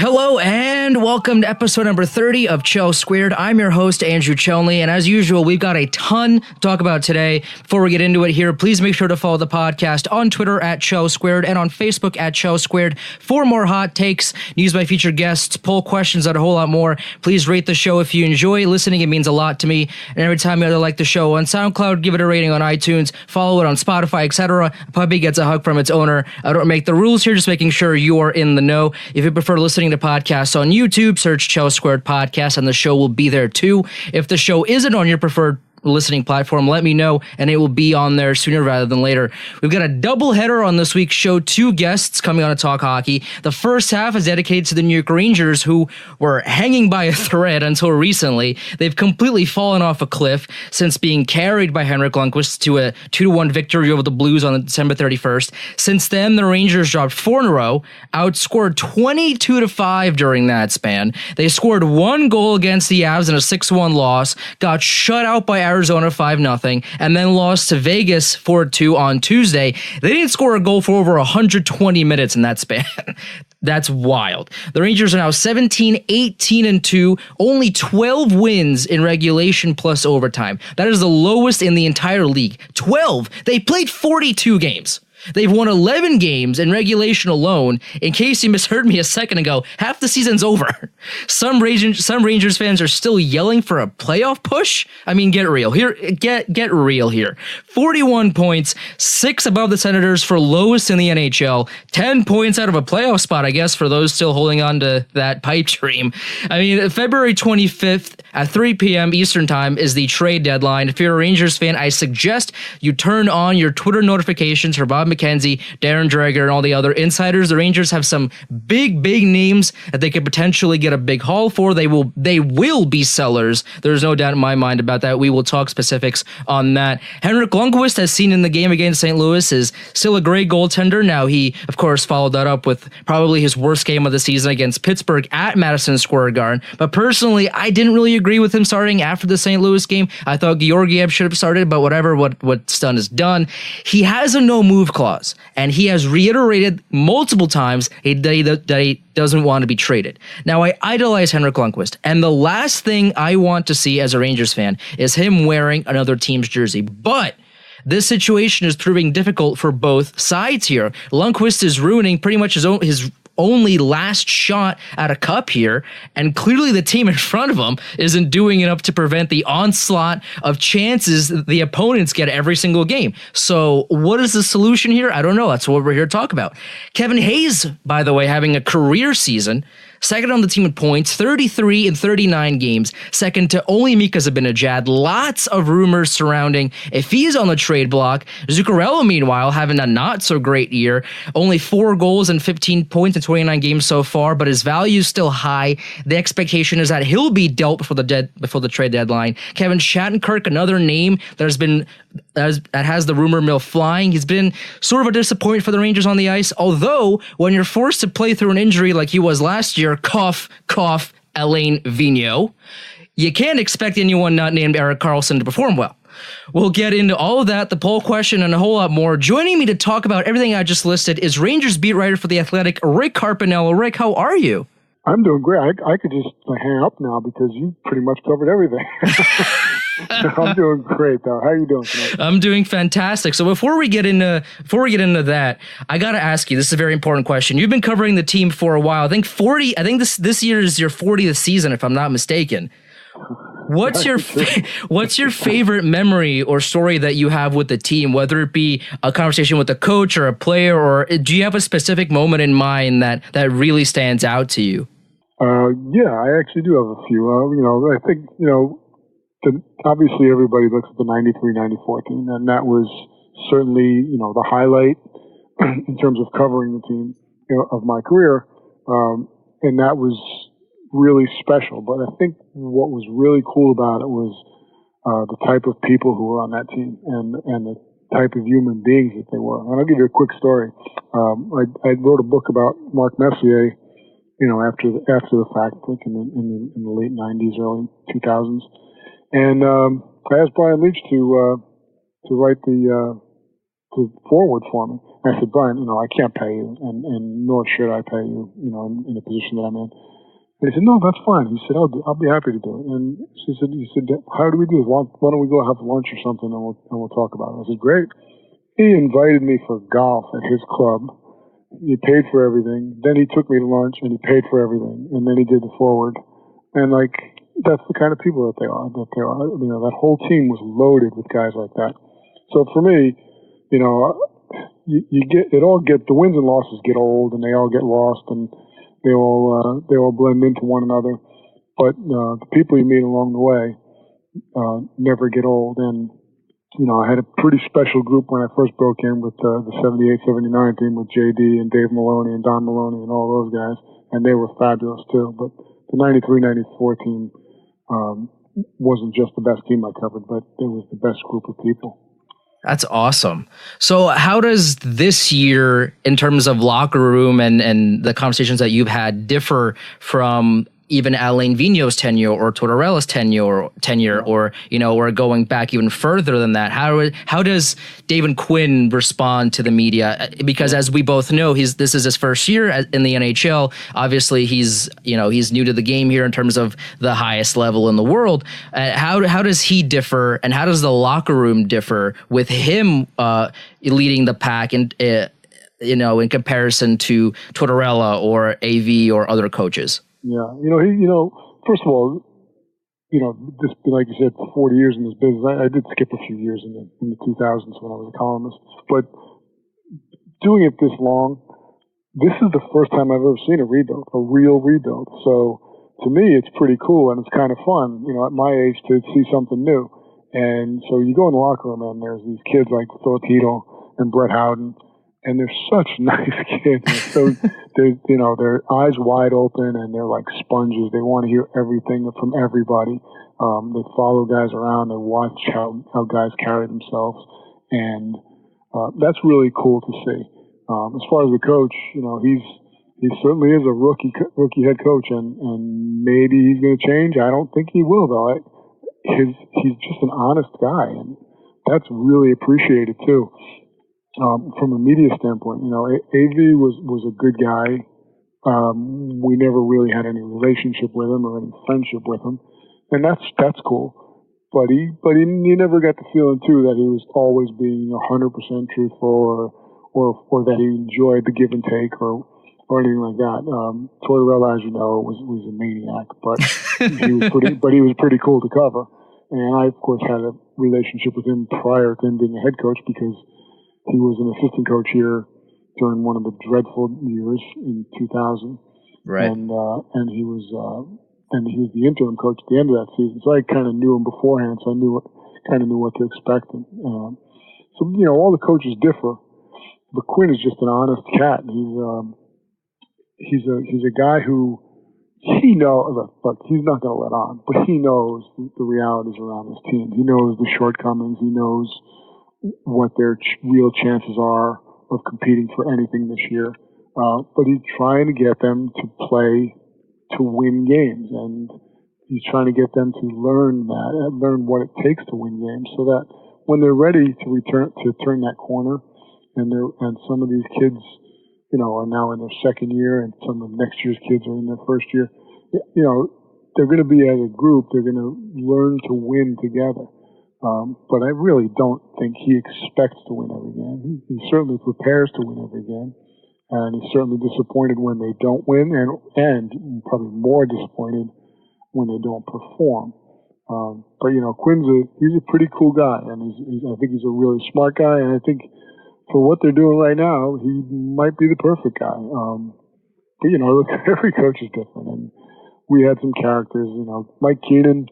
Hello and welcome to episode number 30 of Chel Squared. I'm your host, Andrew Chelney, and as usual, we've got a ton to talk about today. Before we get into it here, please make sure to follow the podcast on Twitter at Chel Squared and on Facebook at Chel Squared for more hot takes, news by featured guests, poll questions, and a whole lot more. Please rate the show if you enjoy listening. It means a lot to me. And every time you either like the show on SoundCloud, give it a rating on iTunes, follow it on Spotify, etc. A puppy gets a hug from its owner. I don't make the rules here, just making sure you are in the know. If you prefer listening to podcasts on YouTube, search Chel Squared Podcast and the show will be there too. If the show isn't on your preferred listening platform, let me know and it will be on there sooner rather than later. We've got a double header on this week's show, two guests coming on to talk hockey. The first half is dedicated to the New York Rangers, who were hanging by a thread until recently. They've completely fallen off a cliff since being carried by Henrik Lundqvist to a 2-1 victory over the Blues on December 31st. Since then, the Rangers dropped 4 in a row, outscored 22-5 during that span. They scored 1 goal against the Avs in a 6-1 loss, got shut out by Arizona 5-0, and then lost to Vegas 4-2 on Tuesday. They didn't score a goal for over 120 minutes in that span. That's wild. The Rangers are now 17-18-2, only 12 wins in regulation plus overtime. That is the lowest in the entire league. 12. They played 42 games. They've won 11 games in regulation alone. In case you misheard me a second ago, half the season's over. Some Rangers fans are still yelling for a playoff push. I mean, get real here. Get real here. 41 points, 6 above the Senators for lowest in the NHL. 10 points out of a playoff spot, I guess, for those still holding on to that pipe dream. I mean, February 25th at 3 p.m. Eastern Time is the trade deadline. If you're a Rangers fan, I suggest you turn on your Twitter notifications for Bob McKenzie, Darren Dreger, and all the other insiders. The Rangers have some big names that they could potentially get a big haul for. They will be sellers. There's no doubt in my mind about that. We will talk specifics on that. Henrik Lundqvist, as seen in the game against St. Louis, is still a great goaltender. Now, he, of course, followed that up with probably his worst game of the season against Pittsburgh at Madison Square Garden. But personally, I didn't really agree with him starting after the St. Louis game. I thought Georgiev should have started, but whatever, what's done is done. He has a no-move clause, and he has reiterated multiple times that he doesn't want to be traded. Now, I idolize Henrik Lundqvist, and the last thing I want to see as a Rangers fan is him wearing another team's jersey. But this situation is proving difficult for both sides here. Lundqvist is ruining pretty much his only last shot at a cup here, and clearly the team in front of him isn't doing enough to prevent the onslaught of chances the opponents get every single game. So what is the solution here? I don't know. That's what we're here to talk about. Kevin Hayes, by the way, having a career season, second on the team in points, 33 in 39 games, second to only Mika Zibanejad. Lots of rumors surrounding if he is on the trade block. Zuccarello, meanwhile, having a not-so-great year. Only 4 goals and 15 points in 29 games so far, but his value is still high. The expectation is that he'll be dealt before the trade deadline. Kevin Shattenkirk, another name that has the rumor mill flying. He's been sort of a disappointment for the Rangers on the ice, although when you're forced to play through an injury like he was last year, cough, Alain Vigneault, you can't expect anyone not named Erik Karlsson to perform well. We'll get into all of that, the poll question, and a whole lot more. Joining me to talk about everything I just listed is Rangers beat writer for The Athletic, Rick Carpiniello. Rick, how are you? I'm doing great. I could just hang up now because you pretty much covered everything. I'm doing great, though. How are you doing tonight? I'm doing fantastic. So before we get into that, I got to ask you, this is a very important question. You've been covering the team for a while. I think this year is your 40th season, if I'm not mistaken. What's your favorite memory or story that you have with the team, whether it be a conversation with a coach or a player, or do you have a specific moment in mind that really stands out to you? Yeah, I actually do have a few. I think, obviously everybody looks at the 93-94 team, and that was certainly, the highlight in terms of covering the team of my career. And that was really special. But I think what was really cool about it was the type of people who were on that team and the type of human beings that they were. And I'll give you a quick story. I wrote a book about Mark Messier, after the fact, like in the late 90s, early 2000s. And I asked Brian Leach to to forward for me. And I said, Brian, I can't pay you, and nor should I pay you, in the position that I'm in. And he said, no, that's fine. He said, I'll be happy to do it. And he said, how do we do this? Why don't we go have lunch or something, and we'll talk about it. I said, great. He invited me for golf at his club. He paid for everything. Then he took me to lunch, and he paid for everything. And then he did the forward. And that's the kind of people that they are. That whole team was loaded with guys like that. So for me, you get the wins and losses get old, and they all get lost, and they all blend into one another. But the people you meet along the way never get old. And I had a pretty special group when I first broke in with the 78-79 team with JD and Dave Maloney and Don Maloney and all those guys, and they were fabulous too. But the 93-94 team wasn't just the best team I covered, but it was the best group of people. That's awesome. So how does this year, in terms of locker room and the conversations that you've had, differ from even Alain Vigneault's tenure or Tortorella's tenure, or or going back even further than that? How does David Quinn respond to the media? Because as we both know, this is his first year in the NHL. Obviously, he's new to the game here in terms of the highest level in the world. How does he differ, and how does the locker room differ with him leading the pack and in comparison to Tortorella or AV or other coaches? Yeah, first of all, this, like you said, 40 years in this business. I did skip a few years in the 2000s when I was a columnist, but doing it this long, this is the first time I've ever seen a real rebuild. So to me, it's pretty cool, and it's kind of fun, at my age, to see something new. And so you go in the locker room, and there's these kids like Filipino and Brett Howden, and they're such nice kids. So their eyes wide open, and they're like sponges. They want to hear everything from everybody. They follow guys around. They watch how guys carry themselves, and that's really cool to see. As far as the coach, he certainly is a rookie head coach, and maybe he's going to change. I don't think he will, though. He's just an honest guy, and that's really appreciated too. From a media standpoint, AV was a good guy. We never really had any relationship with him or any friendship with him, and that's cool. But he never got the feeling too that he was always being 100% truthful or that he enjoyed the give and take or anything like that. Tortorella, as you know, was a maniac, but he was pretty cool to cover. And I, of course, had a relationship with him prior to him being a head coach because he was an assistant coach here during one of the dreadful years in 2000, right? And he was the interim coach at the end of that season. So I kind of knew him beforehand, so I kind of knew what to expect. So all the coaches differ, but Quinn is just an honest cat. He's a guy who he knows. Look, he's not going to let on, but he knows the realities around his team. He knows the shortcomings. He knows what their real chances are of competing for anything this year. But he's trying to get them to play to win games, and he's trying to get them to learn what it takes to win games, so that when they're ready to turn that corner, and some of these kids, are now in their second year, and some of next year's kids are in their first year. They're going to be as a group. They're going to learn to win together. But I really don't think he expects to win every game. He certainly prepares to win every game, and he's certainly disappointed when they don't win, and probably more disappointed when they don't perform. But he's a pretty cool guy, and I think he's a really smart guy, and I think for what they're doing right now, he might be the perfect guy. But every coach is different, and we had some characters. Mike Keenan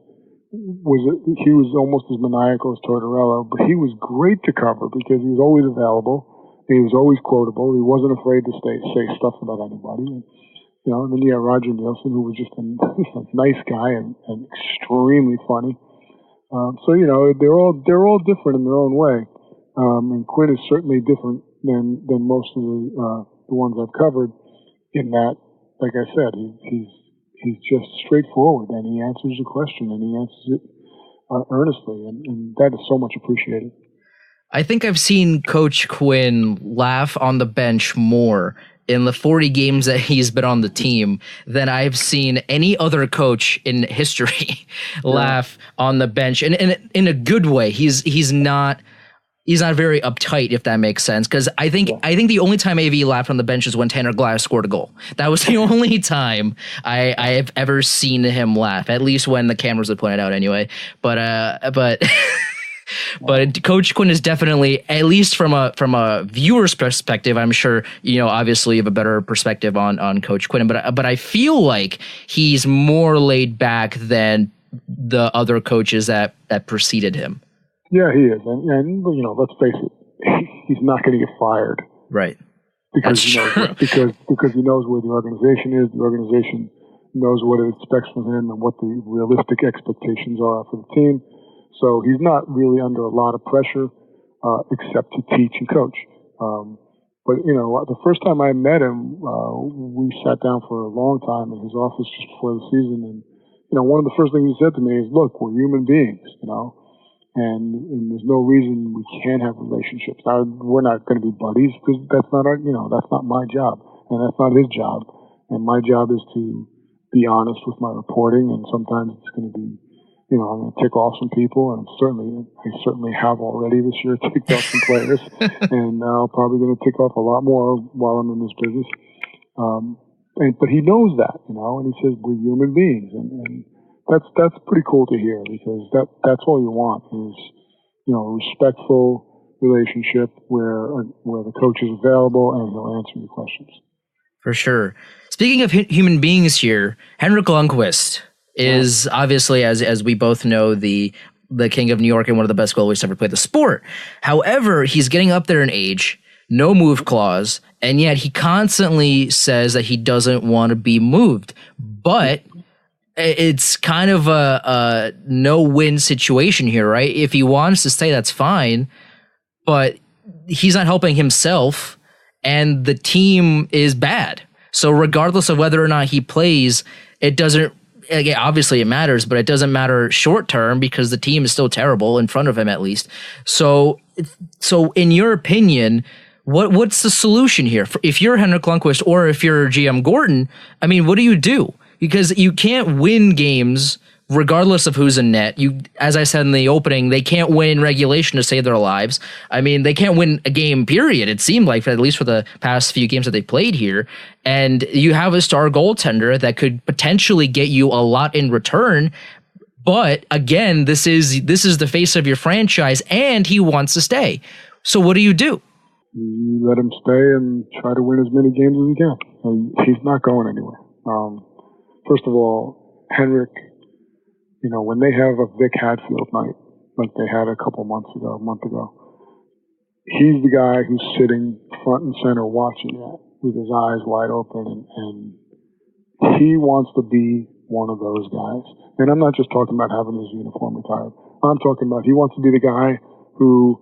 was almost as maniacal as Tortorella, but he was great to cover because he was always available. He was always quotable. He wasn't afraid to say stuff about anybody. And then you have Roger Nielsen, who was just a nice guy and extremely funny. So they're all different in their own way. And Quinn is certainly different than most of the ones I've covered, in that, like I said, he's just straightforward, and he answers the question, and he answers it earnestly, and that is so much appreciated. I think I've seen Coach Quinn laugh on the bench more in the 40 games that he's been on the team than I've seen any other coach in history laugh on the bench. And in a good way. He's not very uptight, if that makes sense. Because I think the only time AV laughed on the bench is when Tanner Glass scored a goal. That was the only time I have ever seen him laugh, at least when the cameras would point it out anyway. But But Coach Quinn is definitely, at least from a viewer's perspective, I'm sure, obviously you have a better perspective on Coach Quinn, but I feel like he's more laid back than the other coaches that preceded him. Yeah, he is. And let's face it, he's not going to get fired. Right. Because he knows where the organization is. The organization knows what it expects from him and what the realistic expectations are for the team. So he's not really under a lot of pressure, except to teach and coach. But the first time I met him, we sat down for a long time in his office just before the season. And, one of the first things he said to me is, look, we're human beings, and there's no reason we can't have relationships. We're not going to be buddies because that's not that's not my job and that's not his job. And my job is to be honest with my reporting. And sometimes it's going to be, I'm going to tick off some people, and I certainly have already this year ticked off some players, and I'm probably going to tick off a lot more while I'm in this business. But he knows that, and he says we're human beings, and that's pretty cool to hear, because that's all you want is, a respectful relationship where the coach is available and he'll answer your questions. For sure. Speaking of human beings here, Henrik Lundqvist is obviously, as we both know, the king of New York and one of the best goalies to ever play the sport. However, he's getting up there in age, no move clause, and yet he constantly says that he doesn't want to be moved. But it's kind of a no-win situation here, right? If he wants to stay, that's fine, but he's not helping himself, and the team is bad. So regardless of whether or not he plays, it doesn't. Again, obviously it matters, but it doesn't matter short term because the team is still terrible in front of him, at least. So in your opinion, what's the solution here? If you're Henrik Lundqvist or if you're GM Gordon, I mean, what do you do? Because you can't win games regardless of who's in net. As I said in the opening, they can't win in regulation to save their lives. I mean, they can't win a game, period. It seemed like, at least for the past few games that they played here. And you have a star goaltender that could potentially get you a lot in return. But again, this is the face of your franchise, and he wants to stay. So what do? You let him stay and try to win as many games as he can. He's not going anywhere. First of all, Henrik, when they have a Vic Hadfield night, like they had a month ago, he's the guy who's sitting front and center watching that with his eyes wide open, and he wants to be one of those guys. And I'm not just talking about having his uniform retired. I'm talking about he wants to be the guy who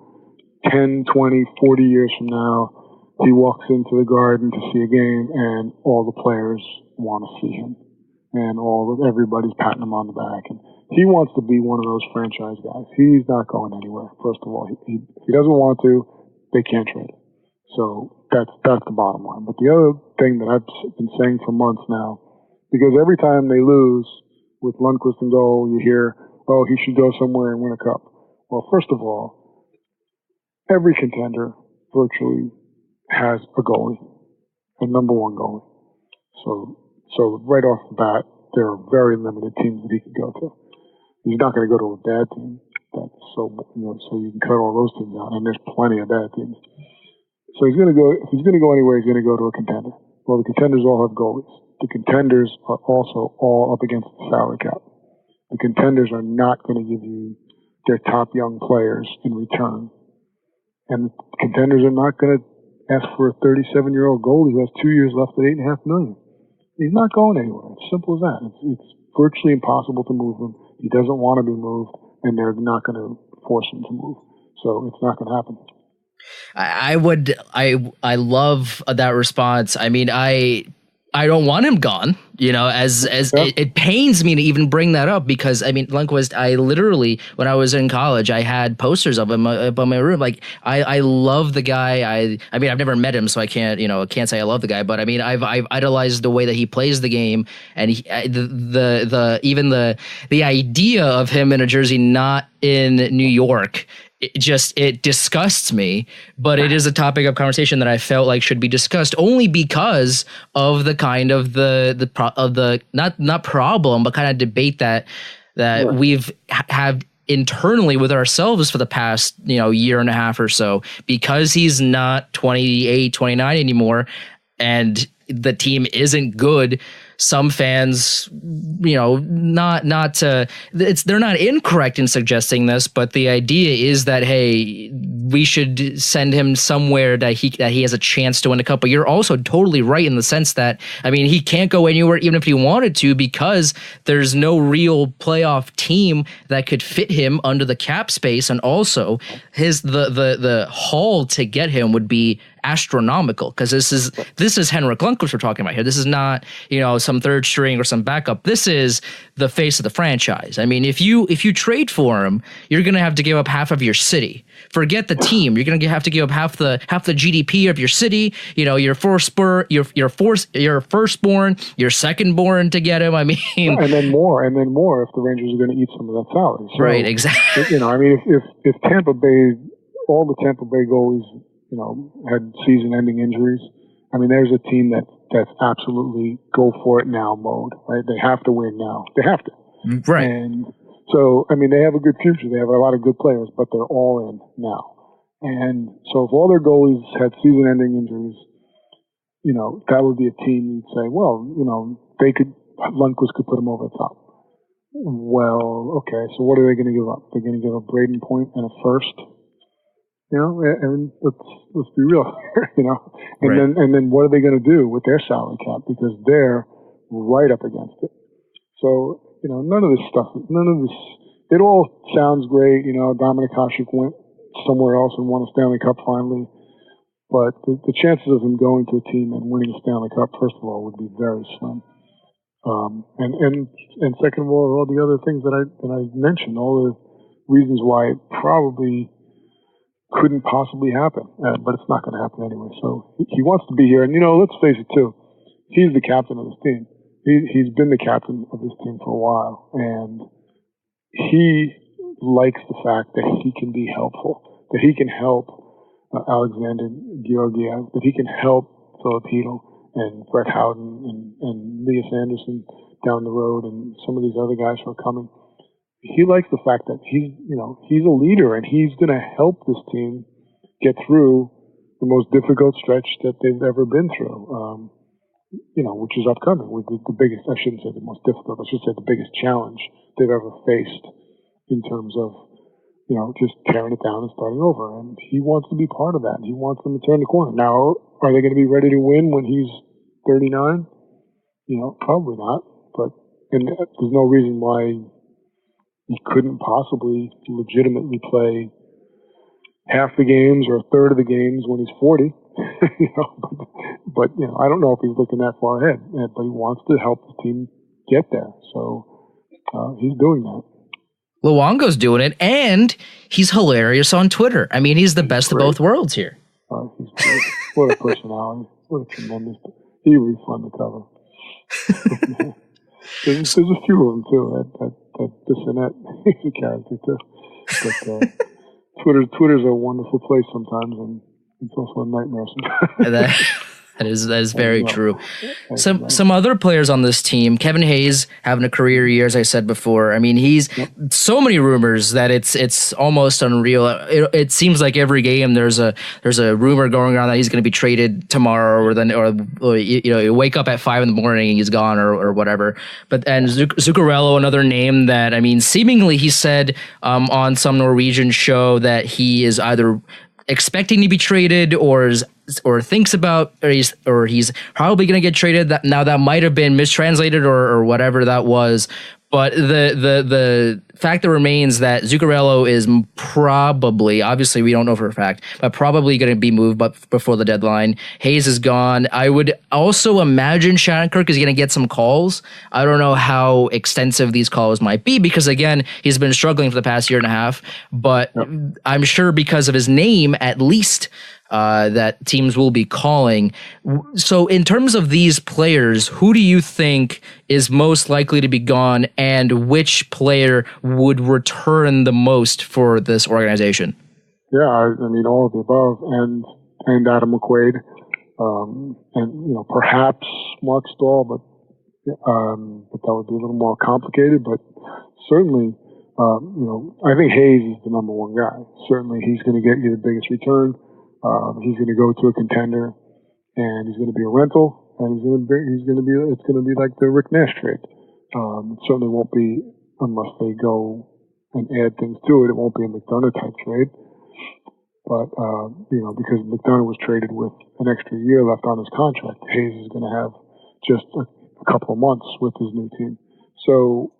10, 20, 40 years from now, he walks into the Garden to see a game and all the players want to see him. And everybody's patting him on the back. And he wants to be one of those franchise guys. He's not going anywhere. First of all, he doesn't want to. They can't trade him. So that's the bottom line. But the other thing that I've been saying for months now, because every time they lose with Lundqvist in goal, you hear, oh, he should go somewhere and win a cup. Well, first of all, every contender virtually has a goalie, a number one goalie. So right off the bat, there are very limited teams that he could go to. He's not going to go to a bad team. So you can cut all those teams out, and there's plenty of bad teams. So he's going to go. If he's going to go anywhere, he's going to go to a contender. Well, the contenders all have goalies. The contenders are also all up against the salary cap. The contenders are not going to give you their top young players in return, and the contenders are not going to ask for a 37-year-old goalie who has 2 years left at $8.5 million. He's not going anywhere. It's simple as that. It's virtually impossible to move him. He doesn't want to be moved, and they're not going to force him to move. So it's not going to happen. I love that response. I mean, I I don't want him gone, as it pains me to even bring that up because, I mean, Lundqvist, I literally, when I was in college, I had posters of him up on my room. Like, I love the guy. I mean, I've never met him, so I can't say I love the guy, but I mean, I've idolized the way that he plays the game, and the idea of him in a jersey not in New York, it disgusts me, but it is a topic of conversation that I felt like should be discussed only because of the kind of not problem, but kind of debate that we've had internally with ourselves for the past, year and a half or so, because he's not 28, 29 anymore and the team isn't good. Some fans, they're not incorrect in suggesting this, but the idea is that, hey, we should send him somewhere that he has a chance to win a cup. But you're also totally right in the sense that, I mean, he can't go anywhere even if he wanted to because there's no real playoff team that could fit him under the cap space, and also the haul to get him would be astronomical because this is Henrik Lundqvist we're talking about here. This is not some third string or some backup. This is the face of the franchise. I mean, if you trade for him, you're going to have to give up half of your city. Forget the team. You're going to have to give up half the GDP of your city. Your firstborn, your secondborn to get him. I mean, and then more if the Rangers are going to eat some of that salary. So, right? Exactly. I mean, if Tampa Bay, all the Tampa Bay goalies, had season-ending injuries. I mean, there's a team that's absolutely go for it now mode, right? They have to win now. They have to. Right. And so, I mean, they have a good future. They have a lot of good players, but they're all in now. And so if all their goalies had season-ending injuries, that would be a team you'd say, well, Lundqvist could put them over the top. Well, okay, so what are they going to give up? They're going to give up Braden Point and a first. And let's be real, and right. then what are they going to do with their salary cap because they're right up against it. So none of this, it all sounds great. Dominik Hasek went somewhere else and won a Stanley Cup finally, but the chances of him going to a team and winning a Stanley Cup, first of all, would be very slim. And second of all the other things that I mentioned, all the reasons why it probably couldn't possibly happen, but it's not going to happen anyway. So he wants to be here, and let's face it too. He's the captain of this team. He's been the captain of this team for a while, and he likes the fact that he can be helpful, that he can help Alexander Georgiev, that he can help Philip Hedl and Brett Howden and Elias Anderson down the road, and some of these other guys who are coming. He likes the fact that he's a leader and he's going to help this team get through the most difficult stretch that they've ever been through, which is upcoming. With the biggest, I shouldn't say the most difficult, I should say the biggest challenge they've ever faced in terms of, just tearing it down and starting over. And he wants to be part of that. He wants them to turn the corner. Now, are they going to be ready to win when he's 39? Probably not. And there's no reason why he couldn't possibly legitimately play half the games or a third of the games when he's 40. But I don't know if he's looking that far ahead, but he wants to help the team get there. So he's doing that. Luongo's doing it, and he's hilarious on Twitter. I mean, he's the best of both worlds here. He's great. What a personality. What a tremendous. He would be fun to cover. There's a few of them, too, that Bissonnette, he's a character too. But Twitter's a wonderful place sometimes, and it's also a nightmare sometimes. That is very true. Some other players on this team, Kevin Hayes having a career year, as I said before. I mean, he's so many rumors that it's almost unreal. It seems like every game there's a rumor going around that he's going to be traded tomorrow, or you wake up at 5 a.m. and he's gone or whatever. And Zuccarello, another name that, I mean, seemingly he said on some Norwegian show that he is either expecting to be traded or thinks about, or he's probably going to get traded. That might have been mistranslated or whatever that was. But the fact that remains that Zuccarello is probably, obviously we don't know for a fact, but probably going to be moved before the deadline. Hayes is gone. I would also imagine Shattenkirk is going to get some calls. I don't know how extensive these calls might be because, again, he's been struggling for the past year and a half, but I'm sure because of his name, at least, that teams will be calling. So in terms of these players, who do you think is most likely to be gone and which player would return the most for this organization? Yeah, I mean, all of the above and Adam McQuaid, and, perhaps Mark Stahl, but that would be a little more complicated, but certainly, I think Hayes is the number one guy. Certainly he's going to get you the biggest return. He's going to go to a contender, and he's going to be a rental, and it's going to be like the Rick Nash trade. It certainly won't be unless they go and add things to it. It won't be a McDonough type trade, but because McDonough was traded with an extra year left on his contract, Hayes is going to have just a couple of months with his new team, so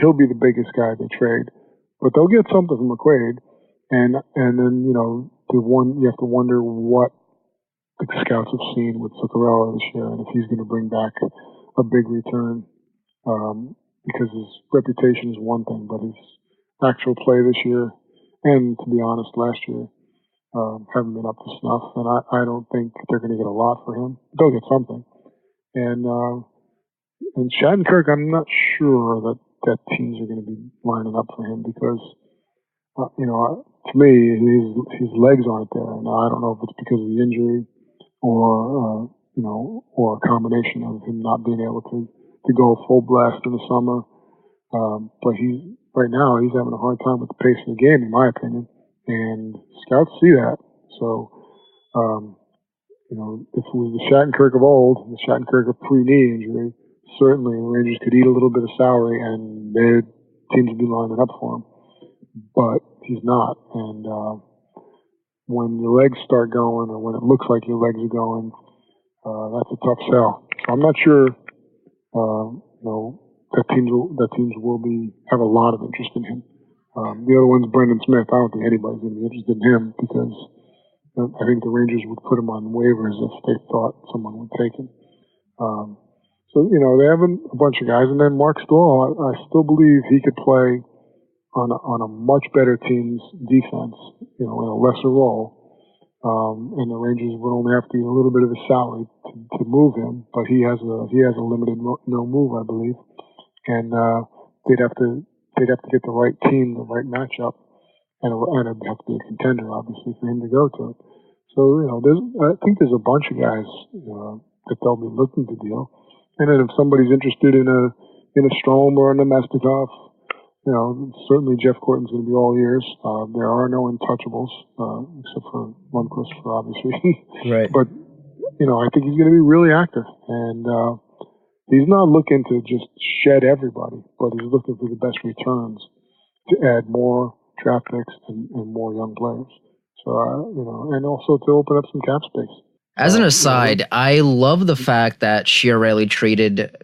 he'll be the biggest guy they trade. But they'll get something from McQuaid, and then you have to wonder what the scouts have seen with Zuccarello this year, and if he's going to bring back a big return, because his reputation is one thing, but his actual play this year, and to be honest, last year, haven't been up to snuff, and I don't think they're going to get a lot for him. They'll get something. And Shattenkirk, I'm not sure that teams are going to be lining up for him because, to me, his legs aren't there. And I don't know if it's because of the injury or a combination of him not being able to go full blast in the summer. But right now he's having a hard time with the pace of the game, in my opinion. And scouts see that. So, if it was the Shattenkirk of old, the Shattenkirk of pre-knee injury, certainly the Rangers could eat a little bit of salary and their teams would be lining up for him. But he's not. And when your legs start going, or when it looks like your legs are going, that's a tough sell. So I'm not sure, that teams will have a lot of interest in him. The other one's Brendan Smith. I don't think anybody's going to be interested in him because I think the Rangers would put him on waivers if they thought someone would take him. So they have a bunch of guys, and then Mark Stahl. I still believe he could play on a much better team's defense, in a lesser role. And the Rangers would only have to eat a little bit of his salary to move him, but he has a limited no move, I believe, and they'd have to get the right team, the right matchup, and it'd have to be a contender, obviously, for him to go to. So I think there's a bunch of guys that they'll be looking to deal, and then if somebody's interested in a Strome or a Nemestikov, certainly Jeff Corton's going to be all ears. There are no untouchables, except for Lundqvist, for obviously. Right. But, I think he's going to be really active. And he's not looking to just shed everybody, but he's looking for the best returns to add more draft picks and more young players. So, and also to open up some cap space. As an aside, I love the fact that Chiarelli traded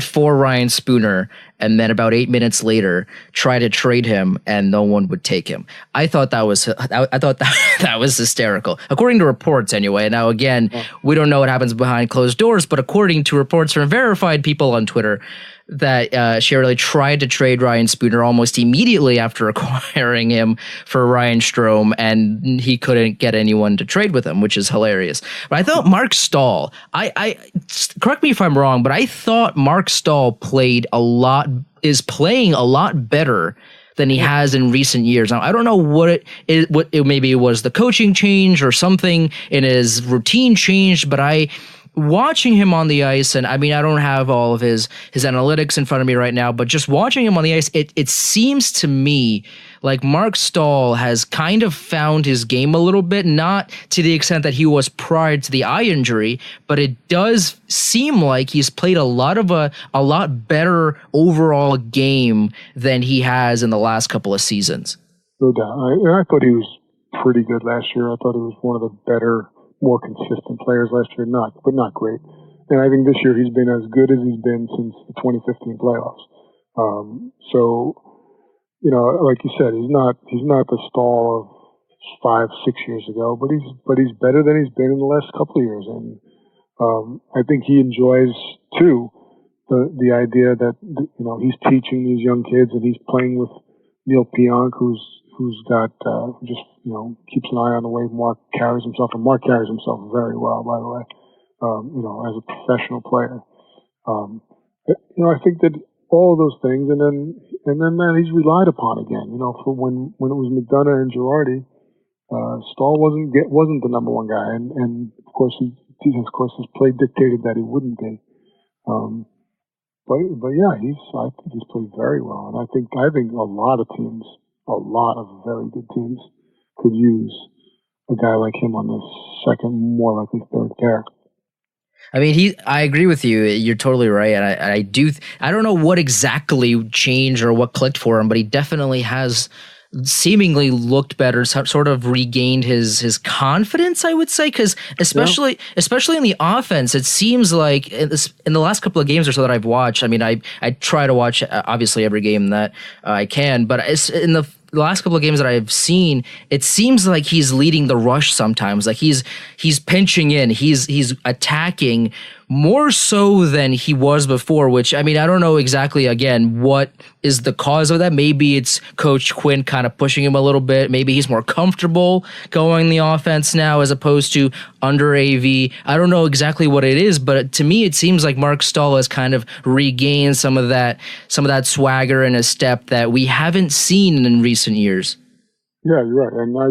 for Ryan Spooner, and then about 8 minutes later tried to trade him and no one would take him. I thought that was hysterical, according to reports anyway. Now again, we don't know what happens behind closed doors, but according to reports from verified people on Twitter, that Chiarelli tried to trade Ryan Spooner almost immediately after acquiring him for Ryan Strome, and he couldn't get anyone to trade with him, which is hilarious. But I thought Mark Stahl, I correct me if I'm wrong, but I thought Mark Stahl is playing a lot better than he has in recent years. Now, I don't know what maybe it was the coaching change or something in his routine changed, but watching him on the ice, and I mean, I don't have all of his analytics in front of me right now, but just watching him on the ice, it seems to me like Mark Stahl has kind of found his game a little bit, not to the extent that he was prior to the eye injury, but it does seem like he's played a lot better overall game than he has in the last couple of seasons. No doubt. I thought he was pretty good last year. I thought he was one of the better, more consistent players last year, but not great. And I think this year he's been as good as he's been since the 2015 playoffs. So, like you said, he's not the Stahl of 5-6 years ago, but he's better than he's been in the last couple of years, and I think he enjoys too the idea that he's teaching these young kids, and he's playing with Neil Pionk, who's got just keeps an eye on the way Mark carries himself, and Mark carries himself very well, by the way, as a professional player. I think that all of those things, and then he's relied upon again. For when it was McDonough and Girardi, Stahl wasn't the number one guy, and of course his play dictated that he wouldn't be. But yeah, I think he's played very well, and I think a lot of teams, a lot of very good teams, could use a guy like him on this second, more likely third pair. I mean, I agree with you. You're totally right. And I don't know what exactly changed or what clicked for him, but he definitely has seemingly looked better, sort of regained his confidence, I would say, because especially in the offense, it seems like in the last couple of games or so that I've watched, I mean, I try to watch obviously every game that I can, but in the last couple of games that I've seen, it seems like he's leading the rush sometimes. Like he's pinching in, he's attacking more so than he was before, which, I mean, I don't know exactly, again, what is the cause of that. Maybe it's Coach Quinn kind of pushing him a little bit. Maybe he's more comfortable going the offense now as opposed to under AV. I don't know exactly what it is, but to me, it seems like Mark Stahl has kind of regained some of that swagger and a step that we haven't seen in recent years. Yeah, you're right. And I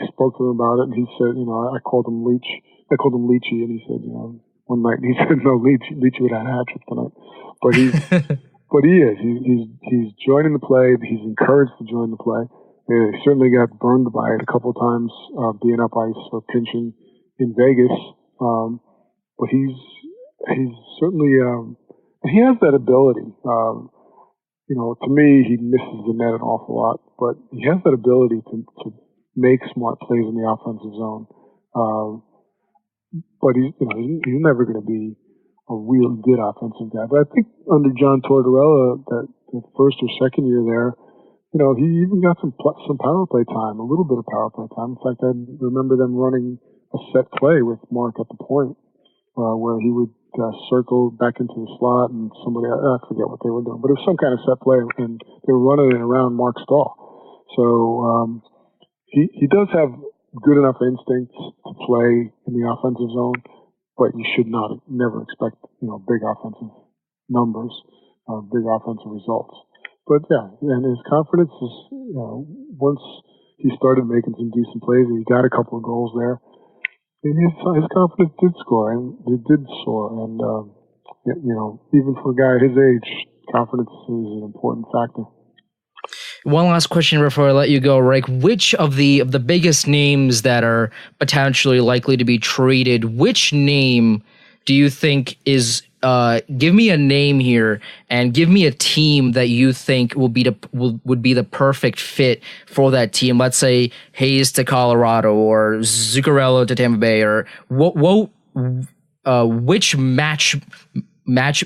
spoke to him about it, and he said, I called him Leach. I called him Leachy, and he said, one night, he said, no, Leachy would have had a hat trick tonight. But but he is. He's joining the play. He's encouraged to join the play. He certainly got burned by it a couple of times, being up ice or pinching in Vegas. But he's certainly, he has that ability. To me, he misses the net an awful lot, but he has that ability to make smart plays in the offensive zone. But he's never going to be a real good offensive guy. But I think under John Tortorella, that the first or second year there, he even got some power play time, a little bit of power play time. In fact, I remember them running a set play with Mark at the point, where he would circle back into the slot, and somebody, I forget what they were doing, but it was some kind of set play, and they were running it around Mark Stahl. So he does have good enough instincts to play in the offensive zone, but you should never expect big offensive numbers, big offensive results. But yeah, and his confidence is, once he started making some decent plays, and he got a couple of goals there, and his confidence did score, and it did soar. And even for a guy his age, confidence is an important factor. One last question before I let you go, Rick. Which of the biggest names that are potentially likely to be traded, which name do you think is? Give me a name here, and give me a team that you think would be the perfect fit for that team. Let's say Hayes to Colorado, or Zuccarello to Tampa Bay, or which match.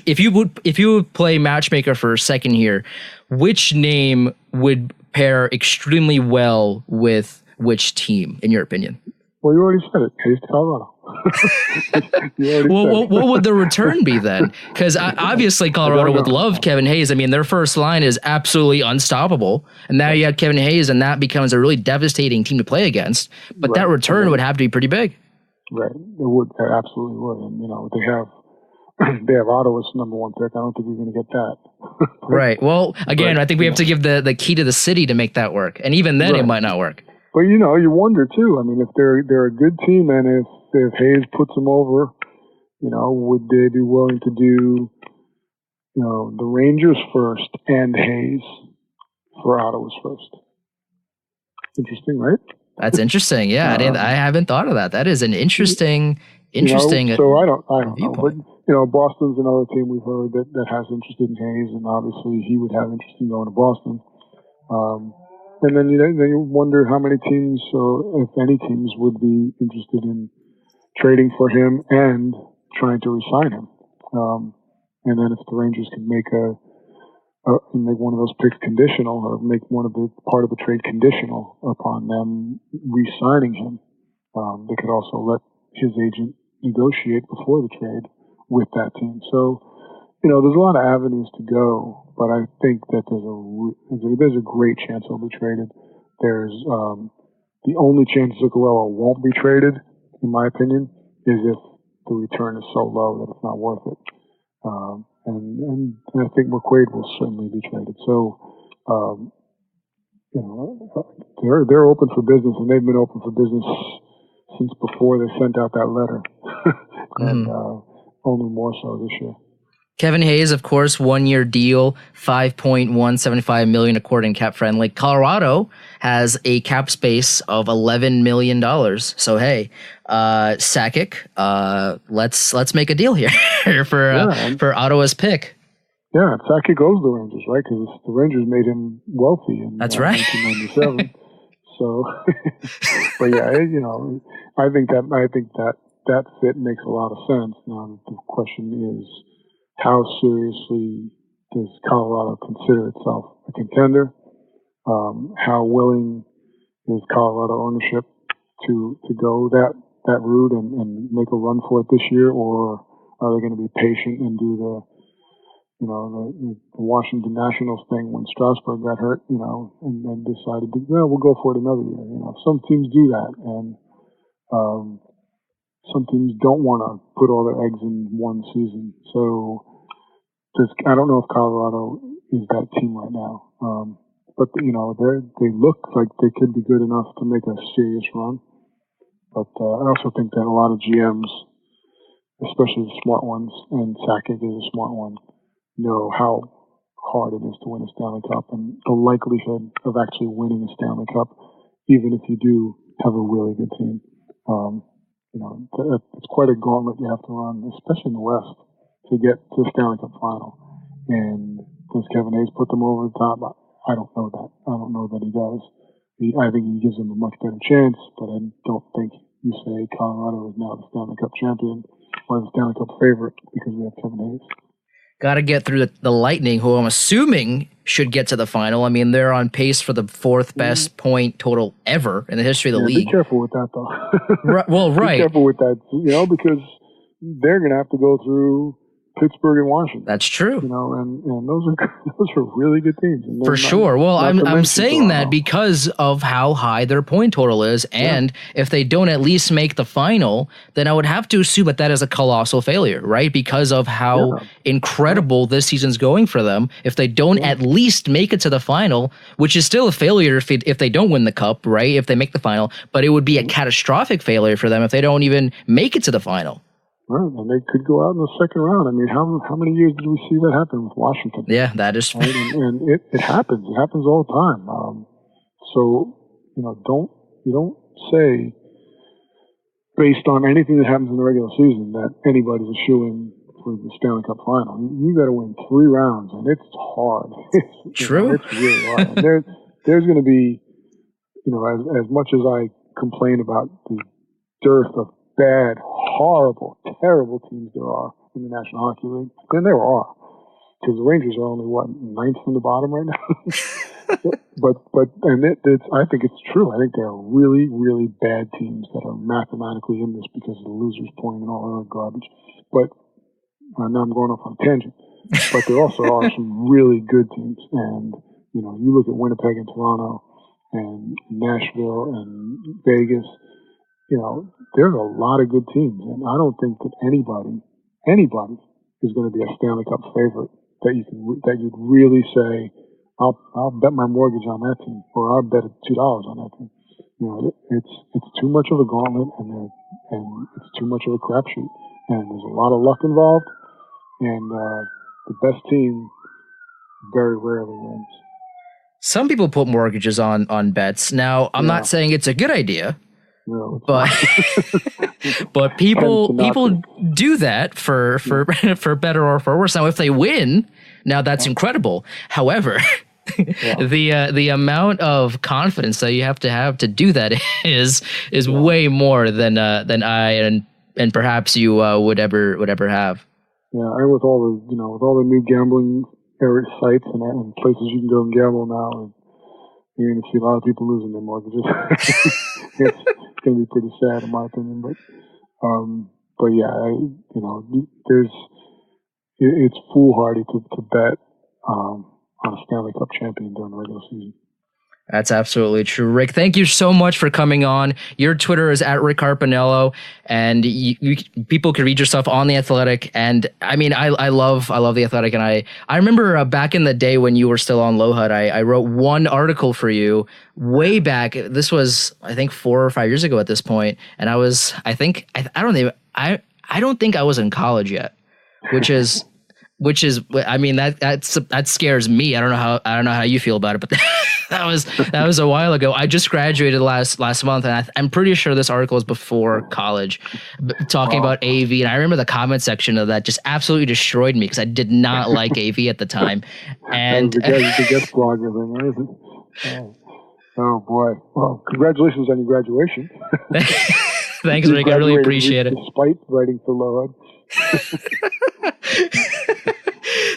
If you would play matchmaker for a second here, which name would pair extremely well with which team, in your opinion? Well, you already said it. Hayes to Colorado. Well, what would the return be then? Because obviously Colorado would love Kevin Hayes. I mean, their first line is absolutely unstoppable, and now you have Kevin Hayes, and that becomes a really devastating team to play against. But that return would have to be pretty big. Right, it would. It absolutely would. And they have Ottawa's number one pick. I don't think you're going to get that. Right. Well, again, I think we have to give the key to the city to make that work, and even then, it might not work. But you wonder too. I mean, if they're a good team, and if Hayes puts them over, would they be willing to do, the Rangers first and Hayes for Ottawa's first? Interesting, right? That's interesting. Yeah, I haven't thought of that. That is an interesting. So I don't know, but Boston's another team we've heard that has interest in Hayes, and obviously he would have interest in going to Boston. And then you wonder how many teams, or if any teams, would be interested in trading for him and trying to re-sign him. And then if the Rangers can make a make one of those picks conditional, or make part of the trade conditional upon them re-signing him. They could also let his agent negotiate before the trade with that team. So, there's a lot of avenues to go, but I think that there's a great chance he'll be traded. There's the only chance Zuccarello won't be traded, in my opinion, is if the return is so low that it's not worth it. And I think McQuaid will certainly be traded. So, they're open for business, and they've been open for business since before they sent out that letter, and only more so this year. Kevin Hayes, of course, 1-year deal, $5.175 million according to Cap Friendly. Colorado has a cap space of $11 million. So hey, Sakic, let's make a deal here for Ottawa's pick. Yeah, Sakic goes to the Rangers, right? Because the Rangers made him wealthy in 1997. So, but yeah, I think that fit makes a lot of sense. Now the question is, how seriously does Colorado consider itself a contender? How willing is Colorado ownership to go that route and make a run for it this year, or are they going to be patient and do the Washington Nationals thing when Strasburg got hurt, and then decided we'll go for it another year. Some teams do that, and some teams don't want to put all their eggs in one season. So I don't know if Colorado is that team right now, but they look like they could be good enough to make a serious run. But I also think that a lot of GMs, especially the smart ones, and Sakic is a smart one, know how hard it is to win a Stanley Cup and the likelihood of actually winning a Stanley Cup, even if you do have a really good team. It's quite a gauntlet you have to run, especially in the West, to get to the Stanley Cup final. And does Kevin Hayes put them over the top? I don't know that. I don't know that he does. I think he gives them a much better chance, but I don't think you say Colorado is now the Stanley Cup champion or the Stanley Cup favorite because we have Kevin Hayes. Got to get through the Lightning, who I'm assuming should get to the final. I mean, they're on pace for the fourth best point total ever in the history of the league. Be careful with that, though. Right. Be careful with that, because they're going to have to go through Pittsburgh and Washington. That's true. And those are really good teams. For sure. Well, I'm saying that because of how high their point total is, and if they don't at least make the final, then I would have to assume that is a colossal failure, right? Because of how incredible this season's going for them. If they don't at least make it to the final, which is still a failure if they don't win the cup, right? If they make the final, but it would be a catastrophic failure for them if they don't even make it to the final. Right, and they could go out in the second round. I mean, how many years did we see that happen with Washington? Yeah, that is. Right? And it happens. It happens all the time. So you don't say based on anything that happens in the regular season that anybody's a shoo-in for the Stanley Cup final. You got to win 3 rounds, and it's hard. True. It's really hard. And there's going to be, as much as I complain about the dearth of bad, horrible, terrible teams there are in the National Hockey League, then there are. Because the Rangers are only, 9th from the bottom right now? I think it's true. I think there are really, really bad teams that are mathematically in this because of the losers point and all that other garbage. But now I'm going off on a tangent. But there also are some really good teams. And, you look at Winnipeg and Toronto and Nashville and Vegas, there's a lot of good teams, and I don't think that anybody is going to be a Stanley Cup favorite that you'd really say, I'll bet my mortgage on that team, or I'll bet $2 on that team. It's too much of a gauntlet, and it's too much of a crapshoot, and there's a lot of luck involved, and the best team very rarely wins. Some people put mortgages on bets. Now, I'm not saying it's a good idea. No, but people do that for better or for worse. Now, if they win, now that's incredible. However, the amount of confidence that you have to do that is way more than I and perhaps you would ever have. Yeah, and with all the new gambling sites and places you can go and gamble now, and you're going to see a lot of people losing their mortgages. It's going to be pretty sad, in my opinion. But yeah, it's foolhardy to bet on a Stanley Cup champion during the regular season. That's absolutely true. Rick, thank you so much for coming on. Your Twitter is at Rick Carpiniello, and people can read your stuff on The Athletic. And I mean, I love The Athletic. And I remember back in the day when you were still on Low HUD, I wrote one article for you way back. This was, I think, 4 or 5 years ago at this point. And I don't think I was in college yet, which is, I mean, that scares me. I don't know how you feel about it, but that was a while ago. I just graduated last month, and I'm pretty sure this article was before college, talking about AV. And I remember the comment section of that just absolutely destroyed me because I did not like AV at the time. And the guest blogger thing, right? Oh boy! Well, congratulations on your graduation. Thanks, Rick. I really appreciate it. Despite writing for Low HUD.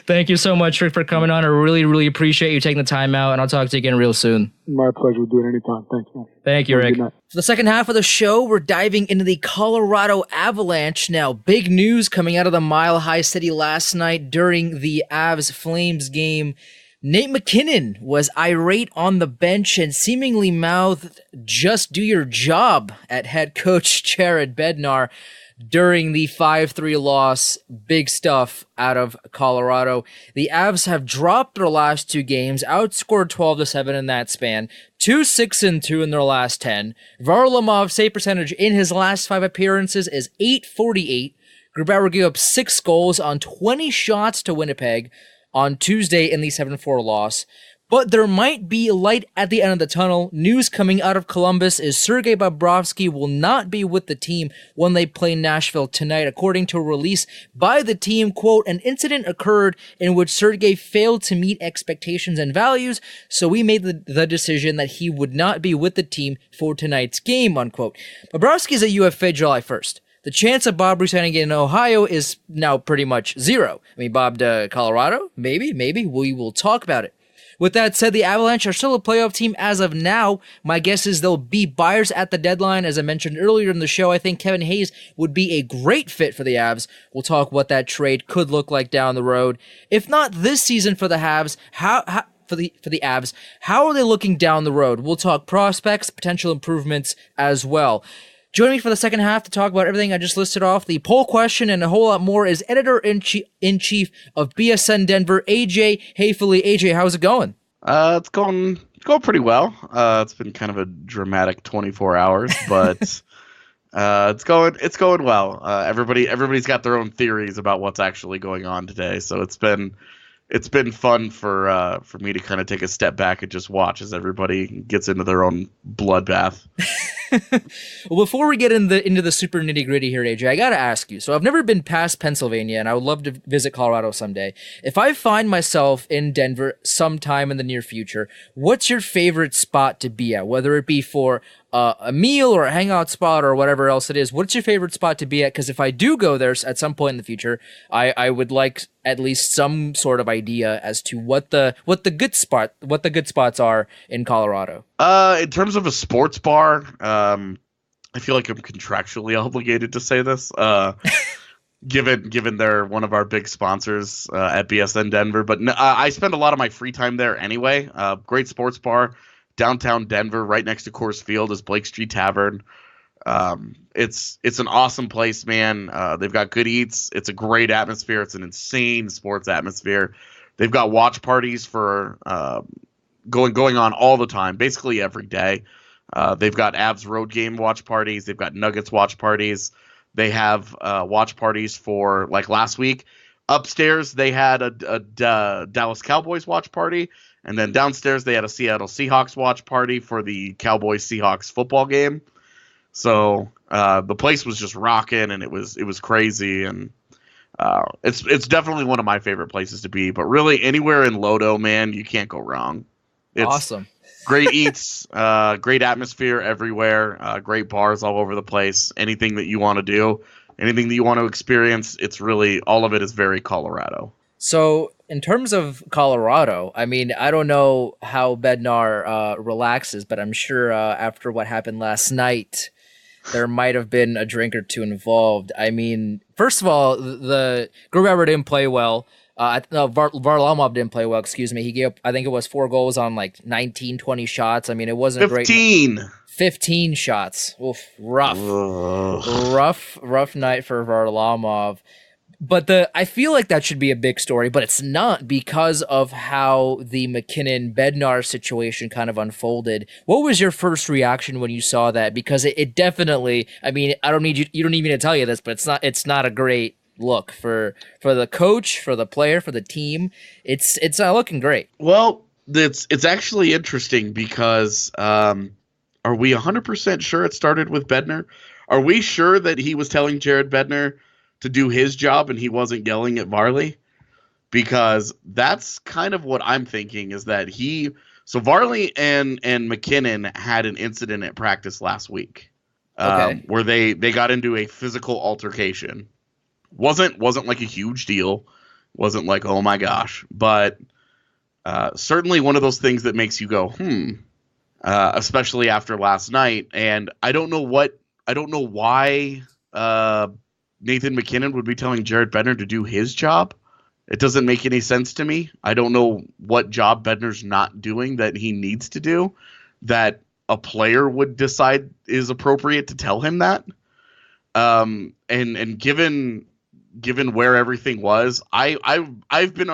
Thank you so much, Rick, for coming on. I really, really appreciate you taking the time out, and I'll talk to you again real soon. My pleasure. We'll do it anytime. Thanks, man. Thank you, Rick. For the second half of the show, we're diving into the Colorado Avalanche. Now, big news coming out of the Mile High City last night during the Avs-Flames game. Nate McKinnon was irate on the bench and seemingly mouthed, "Just do your job," at head coach Jared Bednar during the 5-3 loss. Big stuff out of Colorado. The Avs have dropped their last 2 games, outscored 12-7 in that span, 2-6-2 in their last 10. Varlamov's save percentage in his last 5 appearances is .848. Grubauer gave up 6 goals on 20 shots to Winnipeg on Tuesday in the 7-4 loss. But there might be light at the end of the tunnel. News coming out of Columbus is Sergei Bobrovsky will not be with the team when they play Nashville tonight. According to a release by the team, quote, "An incident occurred in which Sergei failed to meet expectations and values, so we made the decision that he would not be with the team for tonight's game," unquote. Bobrovsky is a UFA July 1st. The chance of Bob resigning in Ohio is now pretty much zero. I mean, Bob to Colorado? Maybe. We will talk about it. With that said, the Avalanche are still a playoff team as of now. My guess is they'll be buyers at the deadline. As I mentioned earlier in the show, I think Kevin Hayes would be a great fit for the Avs. We'll talk what that trade could look like down the road. If not this season for the Avs, for the Avs, how are they looking down the road? We'll talk prospects, potential improvements as well. Joining me for the second half to talk about everything I just listed off, the poll question and a whole lot more, is Editor-in-Chief of BSN Denver, AJ Haefele. AJ, how's it going? It's going pretty well. It's been kind of a dramatic 24 hours, but it's going well. Everybody's got their own theories about what's actually going on today, so it's been fun for me to kind of take a step back and just watch as everybody gets into their own bloodbath. Well, before we get into the super nitty gritty here, AJ, I gotta ask you. So I've never been past Pennsylvania, and I would love to visit Colorado someday. If I find myself in Denver sometime in the near future, what's your favorite spot to be at? Whether it be for a meal or a hangout spot or whatever else it is, what's your favorite spot to be at? Because if I do go there at some point in the future, I would like at least some sort of idea as to what the good spots are in Colorado. In terms of a sports bar, I feel like I'm contractually obligated to say this, given they're one of our big sponsors at BSN Denver. But I spend a lot of my free time there anyway. Great sports bar. Downtown Denver, right next to Coors Field, is Blake Street Tavern. It's an awesome place, man. They've got good eats. It's a great atmosphere. It's an insane sports atmosphere. They've got watch parties for going on all the time, basically every day. They've got Avs road game watch parties. They've got Nuggets watch parties. They have watch parties for, like last week. Upstairs, they had a Dallas Cowboys watch party. And then downstairs, they had a Seattle Seahawks watch party for the Cowboys-Seahawks football game. So the place was just rocking, and it was crazy. And it's definitely one of my favorite places to be. But really, anywhere in Lodo, man, you can't go wrong. It's awesome. Great eats, great atmosphere everywhere, great bars all over the place. Anything that you want to do, anything that you want to experience, it's really, all of it is very Colorado. So In terms of Colorado, I mean, I don't know how Bednar relaxes, but I'm sure after what happened last night, there might have been a drink or two involved. I mean, first of all, the Grubauer didn't play well. No, Varlamov didn't play well, excuse me. He gave, I think it was 4 goals on like 19, 20 shots. I mean, it wasn't 15. great. 15 shots. Oof, rough. Ugh. Rough night for Varlamov. But I feel like that should be a big story, but it's not because of how the McKinnon-Bednar situation kind of unfolded. What was your first reaction when you saw that? Because it definitely, I mean, you don't need me to tell you this, but it's not a great look for the coach, for the player, for the team. It's not looking great. Well, it's actually interesting because are we 100% sure it started with Bednar? Are we sure that he was telling Jared Bednar to do his job and he wasn't yelling at Varley? Because that's kind of what I'm thinking, is that Varley and McKinnon had an incident at practice last week, where they got into a physical altercation. Wasn't like a huge deal. Wasn't like, oh my gosh, but certainly one of those things that makes you go, especially after last night. And I don't know why Nathan McKinnon would be telling Jared Bednar to do his job. It doesn't make any sense to me. I don't know what job Bednar's not doing that he needs to do that a player would decide is appropriate to tell him that. And given where everything was, I've been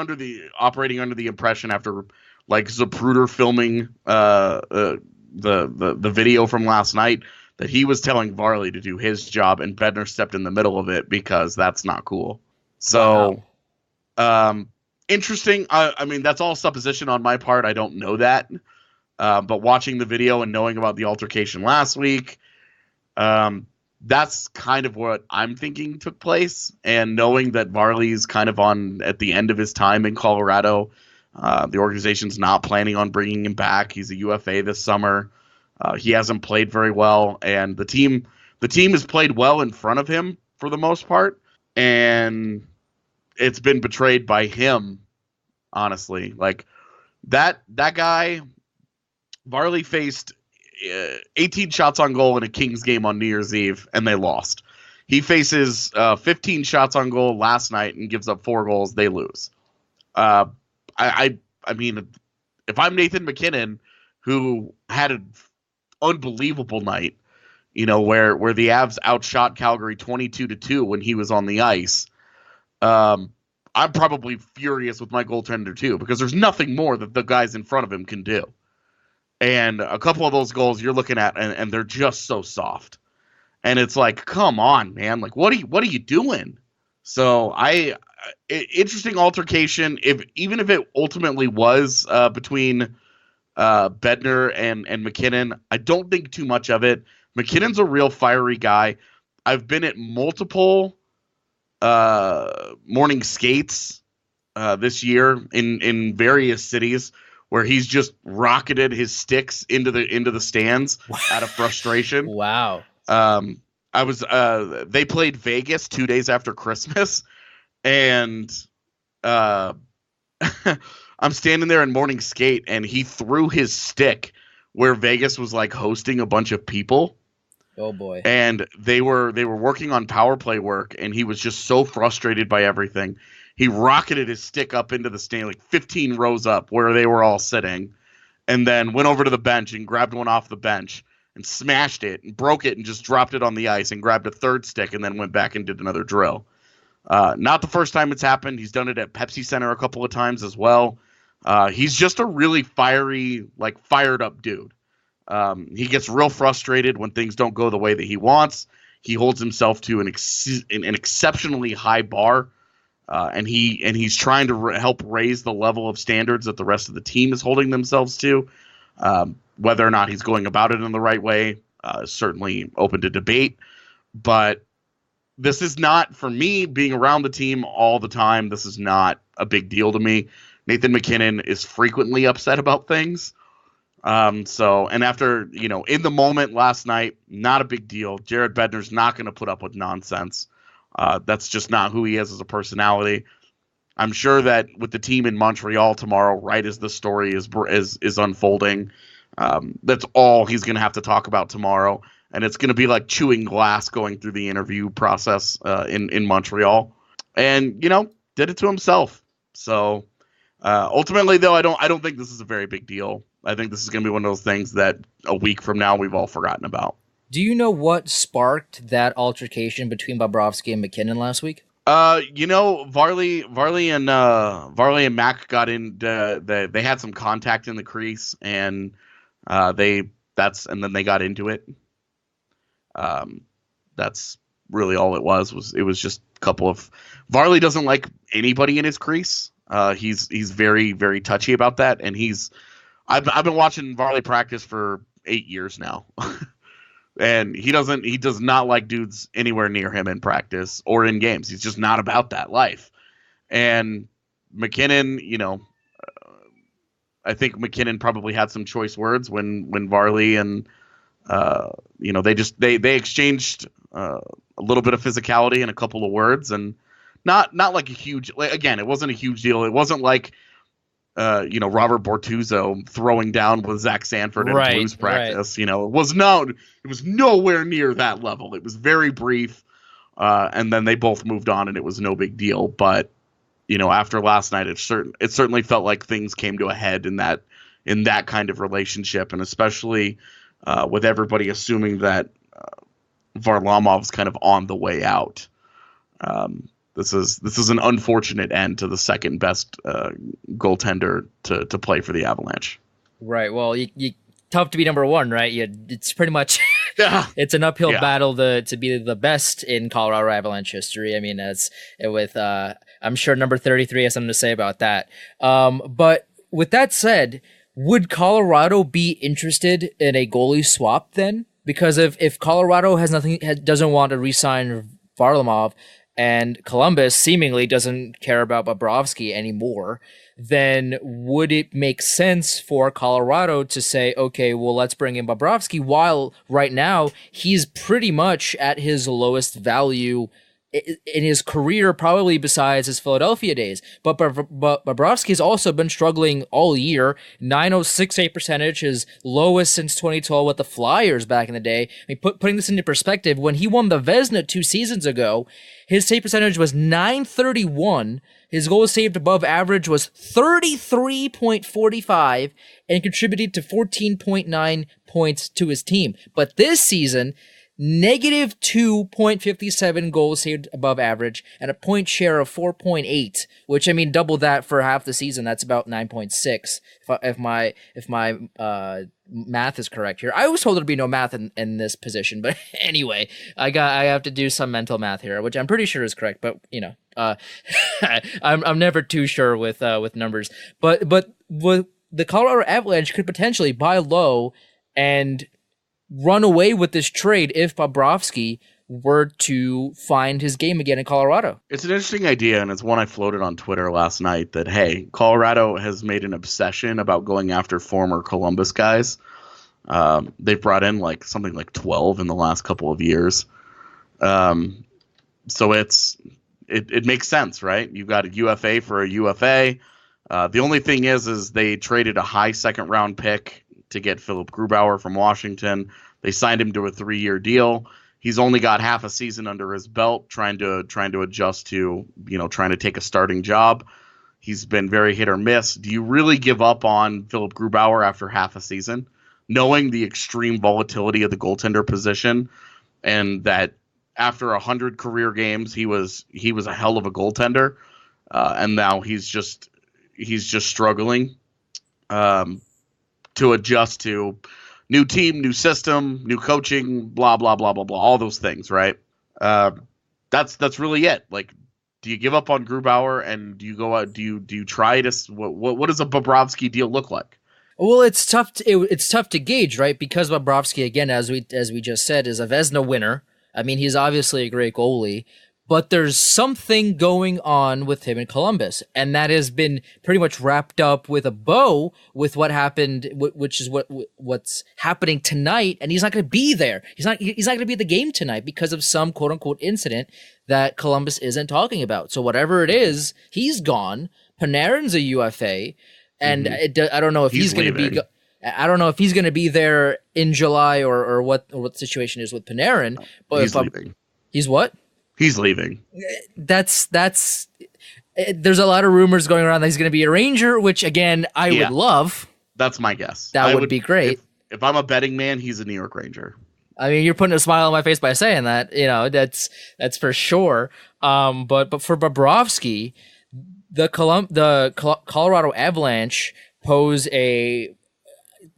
operating under the impression after like Zapruder filming the video from last night that he was telling Varley to do his job and Bednar stepped in the middle of it because that's not cool. So, interesting. I mean, that's all supposition on my part. I don't know that. But watching the video and knowing about the altercation last week, that's kind of what I'm thinking took place. And knowing that Varley's kind of at the end of his time in Colorado, the organization's not planning on bringing him back. He's a UFA this summer. He hasn't played very well, and the team has played well in front of him for the most part, and it's been betrayed by him, honestly. Like that guy, Varley faced 18 shots on goal in a Kings game on New Year's Eve, and they lost. He faces 15 shots on goal last night and gives up 4 goals. They lose. I mean, if I'm Nathan McKinnon, who had an unbelievable night, where the Avs outshot Calgary 22-2 when he was on the ice, I'm probably furious with my goaltender too, because there's nothing more that the guys in front of him can do. And a couple of those goals you're looking at, and they're just so soft. And it's like, come on, man! Like, what are you doing? So interesting altercation. Even if it ultimately was between Bednar and McKinnon, I don't think too much of it. McKinnon's a real fiery guy. I've been at multiple morning skates this year in various cities where he's just rocketed his sticks into the stands out of frustration. Wow. They played Vegas 2 days after Christmas, and I'm standing there in morning skate, and he threw his stick where Vegas was like hosting a bunch of people. Oh boy. And they were working on power play work, and he was just so frustrated by everything. He rocketed his stick up into the stand, like 15 rows up where they were all sitting, and then went over to the bench and grabbed one off the bench and smashed it and broke it and just dropped it on the ice and grabbed a third stick and then went back and did another drill. Not the first time it's happened. He's done it at Pepsi Center a couple of times as well. He's just a really fired up dude. He gets real frustrated when things don't go the way that he wants. He holds himself to an exceptionally high bar, and he's trying to help raise the level of standards that the rest of the team is holding themselves to. Whether or not he's going about it in the right way is certainly open to debate. But this is not, for me, being around the team all the time, this is not a big deal to me. Nathan McKinnon is frequently upset about things. And after, in the moment last night, not a big deal. Jared Bednar's not going to put up with nonsense. That's just not who he is as a personality. I'm sure that with the team in Montreal tomorrow, right as the story is unfolding, that's all he's going to have to talk about tomorrow, and it's going to be like chewing glass going through the interview process in Montreal, and did it to himself. So ultimately, though, I don't think this is a very big deal. I think this is going to be one of those things that a week from now we've all forgotten about. Do you know what sparked that altercation between Bobrovsky and McKinnon last week? Varley and Mac got in. They had some contact in the crease, and and then they got into it. That's really all it was. It was just a couple of. Varley doesn't like anybody in his crease. He's very, very touchy about that, and I've been watching Varley practice for 8 years now. And he does not like dudes anywhere near him in practice or in games. He's just not about that life. And McKinnon, I think McKinnon probably had some choice words when Varley and they exchanged a little bit of physicality and a couple of words, and not like a huge, again, it wasn't a huge deal. It wasn't like Robert Bortuzzo throwing down with Zach Sanford in Blues practice. Right. It was nowhere near that level. It was very brief, and then they both moved on, and it was no big deal. But after last night, it certainly felt like things came to a head in that kind of relationship, and especially with everybody assuming that Varlamov's kind of on the way out. This is an unfortunate end to the second best goaltender to play for the Avalanche. Right. Well, you tough to be number one, right? It's pretty much it's an uphill battle to be the best in Colorado Avalanche history. I mean, I'm sure number 33 has something to say about that. But with that said, would Colorado be interested in a goalie swap then? Because if Colorado doesn't want to re-sign Varlamov, and Columbus seemingly doesn't care about Bobrovsky anymore, then would it make sense for Colorado to say, okay, well, let's bring in Bobrovsky, while right now he's pretty much at his lowest value in his career, probably besides his Philadelphia days. But Bobrovsky has also been struggling all year. .906 save percentage, his lowest since 2012 with the Flyers back in the day. I mean, putting this into perspective, when he won the Vezina 2 seasons ago, his save percentage was .931. His goals saved above average was 33.45 and contributed to 14.9 points to his team. But this season, negative 2.57 goals saved above average and a point share of 4.8, which, I mean, double that for half the season. That's about 9.6 if my math is correct here. I was told there'd be no math in this position, but anyway, I have to do some mental math here, which I'm pretty sure is correct, but I'm never too sure with numbers. But the Colorado Avalanche could potentially buy low and run away with this trade if Bobrovsky were to find his game again in Colorado. It's an interesting idea, and it's one I floated on Twitter last night, that, hey, Colorado has made an obsession about going after former Columbus guys. They've brought in something like 12 in the last couple of years. So it makes sense, right? You've got a UFA for a UFA. The only thing is they traded a high second-round pick to get Philip Grubauer from Washington. They signed him to a 3-year deal. He's only got half a season under his belt, trying to adjust to, trying to take a starting job. He's been very hit or miss. Do you really give up on Philip Grubauer after half a season, knowing the extreme volatility of the goaltender position, and that after 100 career games he was a hell of a goaltender, and now he's just struggling to adjust to new team, new system, new coaching, blah, blah, blah, blah, blah, all those things, right? That's really it. Do you give up on Grubauer, and do you go out? Do you try to? What does a Bobrovsky deal look like? Well, it's tough. It's tough to gauge, right? Because Bobrovsky, again, as we just said, is a Vezina winner. I mean, he's obviously a great goalie, But there's something going on with him in Columbus, and that has been pretty much wrapped up with a bow with what happened, which is what's happening tonight. And he's not going to be there. He's not going to be at the game tonight because of some quote unquote incident that Columbus isn't talking about. So whatever it is, he's gone. Panarin's a UFA, and I don't know if he's going to be. I don't know if he's going to be there in July or what the situation is with Panarin. But he's leaving. He's what? He's leaving. That's there's a lot of rumors going around that he's going to be a Ranger, which again I would love. That's my guess. That would be great. If I'm a betting man, he's a New York Ranger. I mean, you're putting a smile on my face by saying that. That's for sure. But for Bobrovsky, the Colorado Avalanche pose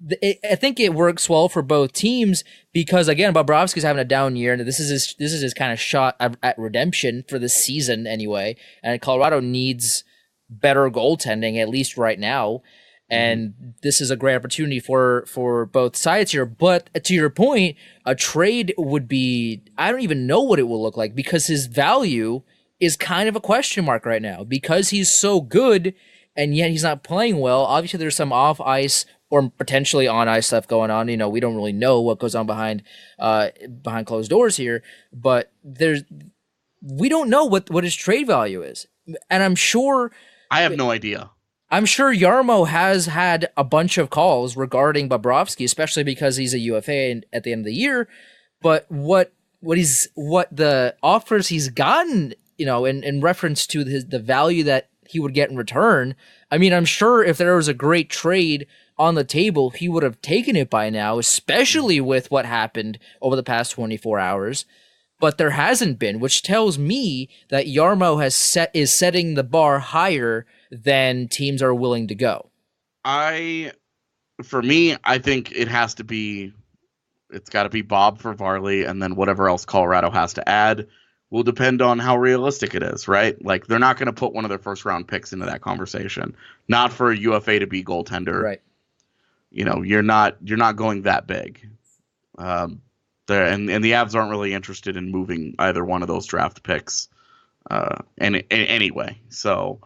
I think it works well for both teams because again, Bobrovsky's having a down year, and this is his kind of shot at redemption for the season anyway. And Colorado needs better goaltending at least right now, and this is a great opportunity for both sides here. But to your point, a trade would be, I don't even know what it will look like because his value is kind of a question mark right now because he's so good and yet he's not playing well. Obviously, there's some off ice or potentially on ice stuff going on. We don't really know what goes on behind closed doors here, but we don't know what his trade value is. And I'm sure I have no idea. I'm sure Jarmo has had a bunch of calls regarding Bobrovsky, especially because he's a UFA at the end of the year. But what the offers he's gotten, in reference to the value that he would get in return. I mean, I'm sure if there was a great trade on the table, he would have taken it by now, especially with what happened over the past 24 hours. But there hasn't been, which tells me that Jarmo is setting the bar higher than teams are willing to go. For me, I think it's got to be Bob for Varley, and then whatever else Colorado has to add will depend on how realistic it is, right? Like, they're not going to put one of their first round picks into that conversation. Not for a UFA to be goaltender. Right. You're not going that big. And the Avs aren't really interested in moving either one of those draft picks anyway. So,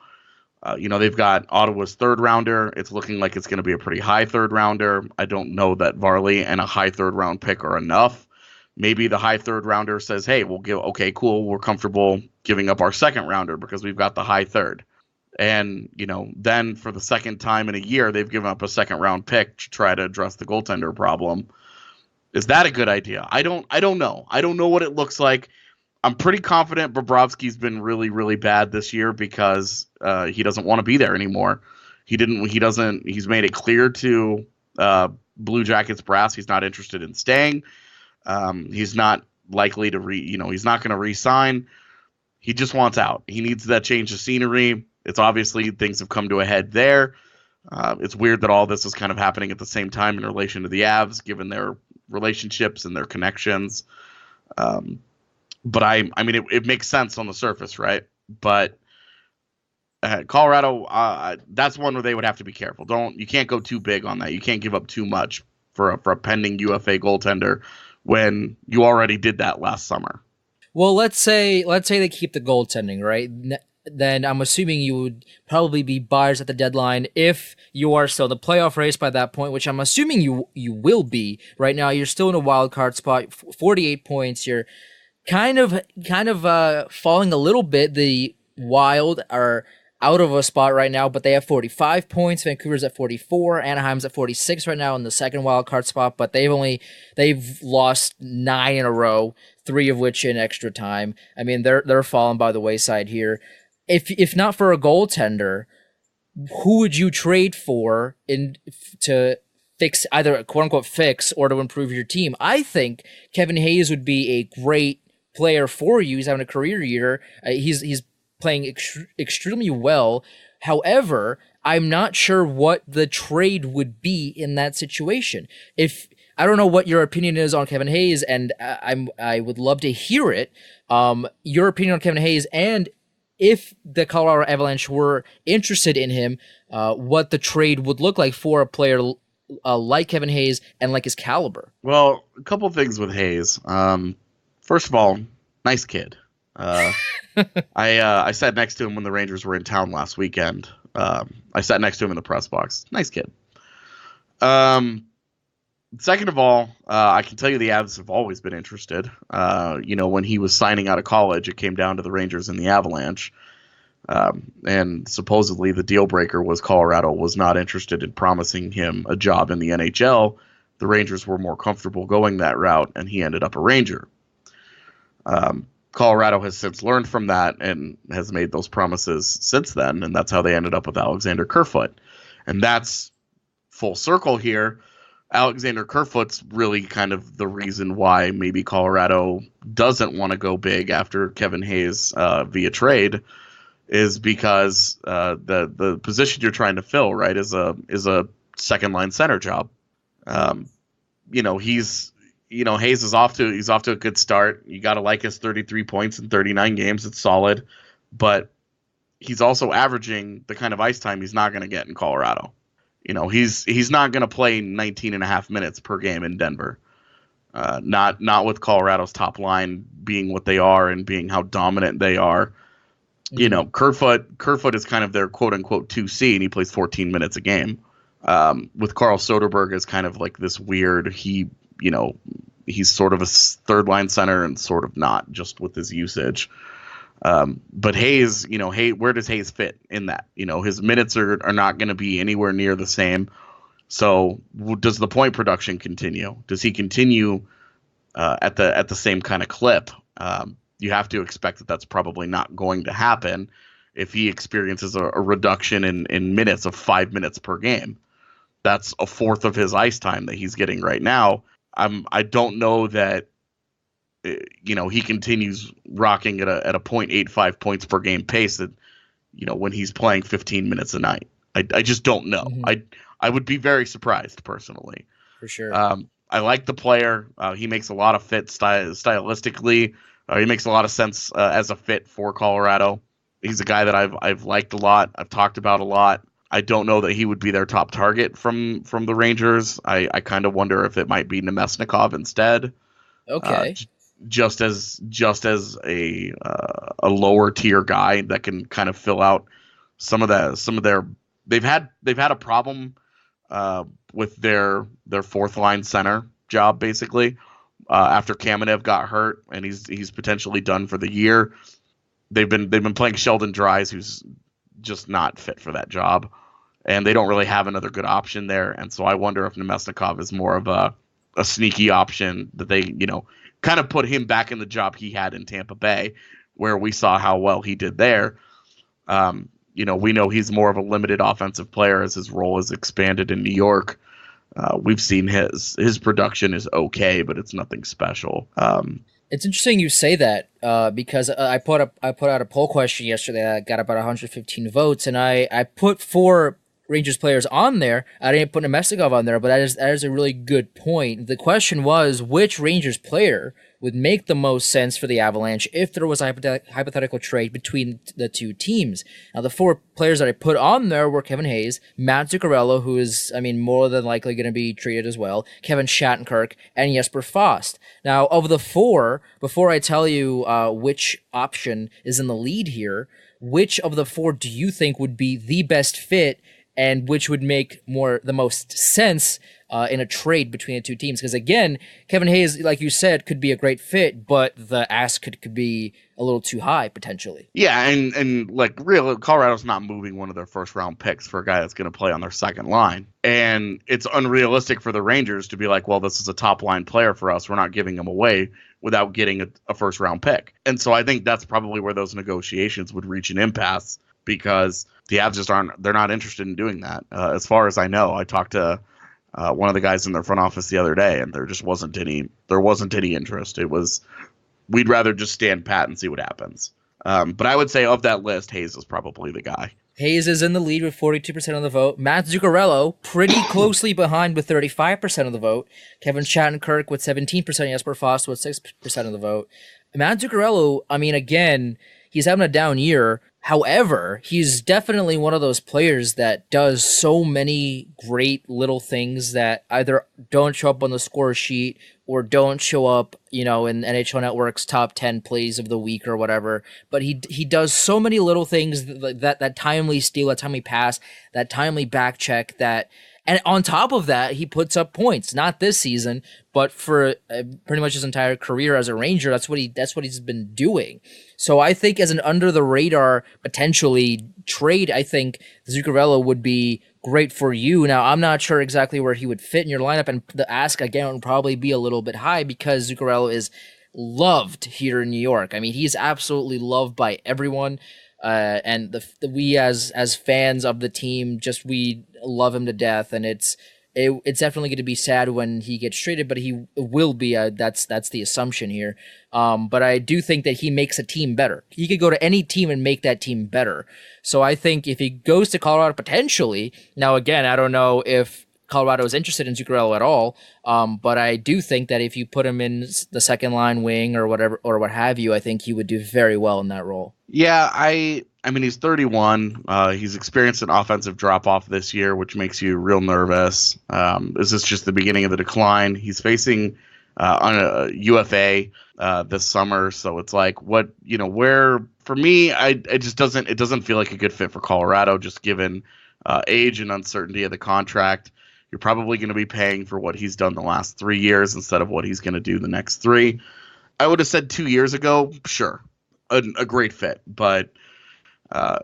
they've got Ottawa's third rounder. It's looking like it's going to be a pretty high third rounder. I don't know that Varley and a high third round pick are enough. Maybe the high third rounder says, hey, we're comfortable giving up our second rounder because we've got the high third. And, then for the second time in a year, they've given up a second round pick to try to address the goaltender problem. Is that a good idea? I don't know. I don't know what it looks like. I'm pretty confident Bobrovsky's been really, really bad this year because he doesn't want to be there anymore. He's made it clear to Blue Jackets brass he's not interested in staying. He's not likely to he's not going to re-sign. He just wants out. He needs that change of scenery. It's obviously things have come to a head there. It's weird that all this is kind of happening at the same time in relation to the Avs, given their relationships and their connections. But I mean, it makes sense on the surface, right? But Colorado, that's one where they would have to be careful. You can't go too big on that. You can't give up too much for a pending UFA goaltender when you already did that last summer. Well, let's say they keep the goaltending, right? Then I'm assuming you would probably be buyers at the deadline if you are still in the playoff race by that point, which I'm assuming you will be. Right now, you're still in a wild card spot, 48 points. You're kind of falling a little bit. The Wild are out of a spot right now, but they have 45 points. Vancouver's at 44. Anaheim's at 46 right now in the second wild card spot, but they've lost 9 in a row, 3 of which in extra time. I mean, they're falling by the wayside here. If not for a goaltender, who would you trade for to fix either quote unquote fix or to improve your team? I think Kevin Hayes would be a great player for you. He's having a career year. He's playing extremely well. However, I'm not sure what the trade would be in that situation. I don't know what your opinion is on Kevin Hayes, and I would love to hear it. Your opinion on Kevin Hayes, and if the Colorado Avalanche were interested in him, what the trade would look like for a player like Kevin Hayes and like his caliber. Well, a couple things with Hayes. First of all, nice kid. I sat next to him when the Rangers were in town last weekend. I sat next to him in the press box. Nice kid. Second of all, I can tell you the Avs have always been interested. When he was signing out of college, it came down to the Rangers and the Avalanche. And supposedly the deal breaker was Colorado was not interested in promising him a job in the NHL. The Rangers were more comfortable going that route, and he ended up a Ranger. Colorado has since learned from that and has made those promises since then, and that's how they ended up with Alexander Kerfoot. And that's full circle here. Alexander Kerfoot's really kind of the reason why maybe Colorado doesn't want to go big after Kevin Hayes via trade, is because the position you're trying to fill, right, is a second line center job. Hayes is off to a good start. You got to like his 33 points in 39 games. It's solid, but he's also averaging the kind of ice time he's not going to get in Colorado. He's not going to play 19 and a half minutes per game in Denver. Not with Colorado's top line being what they are and being how dominant they are. Kerfoot is kind of their quote unquote 2C, and he plays 14 minutes a game. With Carl Soderberg as kind of like this weird, he's sort of a third line center and sort of not, just with his usage. But Hayes, where does Hayes fit in that? His minutes are not going to be anywhere near the same. So does the point production continue? Does he continue at the same kind of clip? You have to expect that that's probably not going to happen if he experiences a reduction in minutes of 5 minutes per game. That's a fourth of his ice time that he's getting right now. I don't know that he continues rocking at a 0.85 points per game pace that when he's playing 15 minutes a night. I just don't know. Mm-hmm. I would be very surprised personally. For sure. I like the player. He makes a lot of fit stylistically. He makes a lot of sense as a fit for Colorado. He's a guy that I've liked a lot. I've talked about a lot. I don't know that he would be their top target from the Rangers. I kind of wonder if it might be Nemesnikov instead. Okay. Just as a lower tier guy that can kind of fill out some of their they've had a problem with their fourth line center job basically. After Kamenev got hurt and he's potentially done for the year, they've been playing Sheldon Dries, who's just not fit for that job, and they don't really have another good option there. And so I wonder if Nemesnikov is more of a sneaky option that they kind of put him back in the job he had in Tampa Bay, where we saw how well he did there. We know he's more of a limited offensive player as his role has expanded in New York. We've seen his production is okay, but it's nothing special. It's interesting you say that because I put out a poll question yesterday that got about 115 votes, and I put 4 Rangers players on there. I didn't put Nemesnikov on there, but that is a really good point. The question was, which Rangers player would make the most sense for the Avalanche if there was a hypothetical trade between the two teams? Now, the 4 players that I put on there were Kevin Hayes, Matt Zuccarello, who is, more than likely going to be traded as well, Kevin Shattenkirk, and Jesper Fast. Now, of the 4, before I tell you which option is in the lead here, which of the 4 do you think would be the best fit and which would make the most sense in a trade between the two teams? Because again, Kevin Hayes, like you said, could be a great fit, but the ask could be a little too high potentially. Yeah, and like real Colorado's not moving one of their first round picks for a guy that's going to play on their second line. And it's unrealistic for the Rangers to be like, well, this is a top line player for us, we're not giving him away without getting a first round pick. And so I think that's probably where those negotiations would reach an impasse, because the Avs just they're not interested in doing that. As far as I know, I talked to one of the guys in their front office the other day, and there wasn't any interest. It was, we'd rather just stand pat and see what happens. But I would say of that list, Hayes is probably the guy. Hayes is in the lead with 42% of the vote. Matt Zuccarello pretty closely behind with 35% of the vote. Kevin Shattenkirk with 17%. Jesper Fast with 6% of the vote. Matt Zuccarello, again, he's having a down year. However, he's definitely one of those players that does so many great little things that either don't show up on the score sheet or don't show up, in NHL Network's top 10 plays of the week or whatever. But he does so many little things, that timely steal, that timely pass, that timely back check, and on top of that, he puts up points. Not this season, but for pretty much his entire career as a Ranger, that's what he's been doing. So I think as an under the radar potentially trade, I think Zuccarello would be great for you. Now I'm not sure exactly where he would fit in your lineup, and the ask again would probably be a little bit high because Zuccarello is loved here in New York. I mean, he's absolutely loved by everyone. And we as fans of the team, we love him to death, and it's definitely going to be sad when he gets traded, but he will be. That's the assumption here. But I do think that he makes a team better. He could go to any team and make that team better. So I think if he goes to Colorado potentially, now again, I don't know if Colorado is interested in Zuccarello at all, but I do think that if you put him in the second line wing or whatever or what have you, I think he would do very well in that role. Yeah, I mean he's 31. He's experienced an offensive drop off this year, which makes you real nervous. This is just the beginning of the decline. He's facing on a UFA this summer, so it's like where for me, it doesn't feel like a good fit for Colorado, just given age and uncertainty of the contract. You're probably going to be paying for what he's done the last 3 years instead of what he's going to do the next 3. I would have said 2 years ago, sure, a great fit. But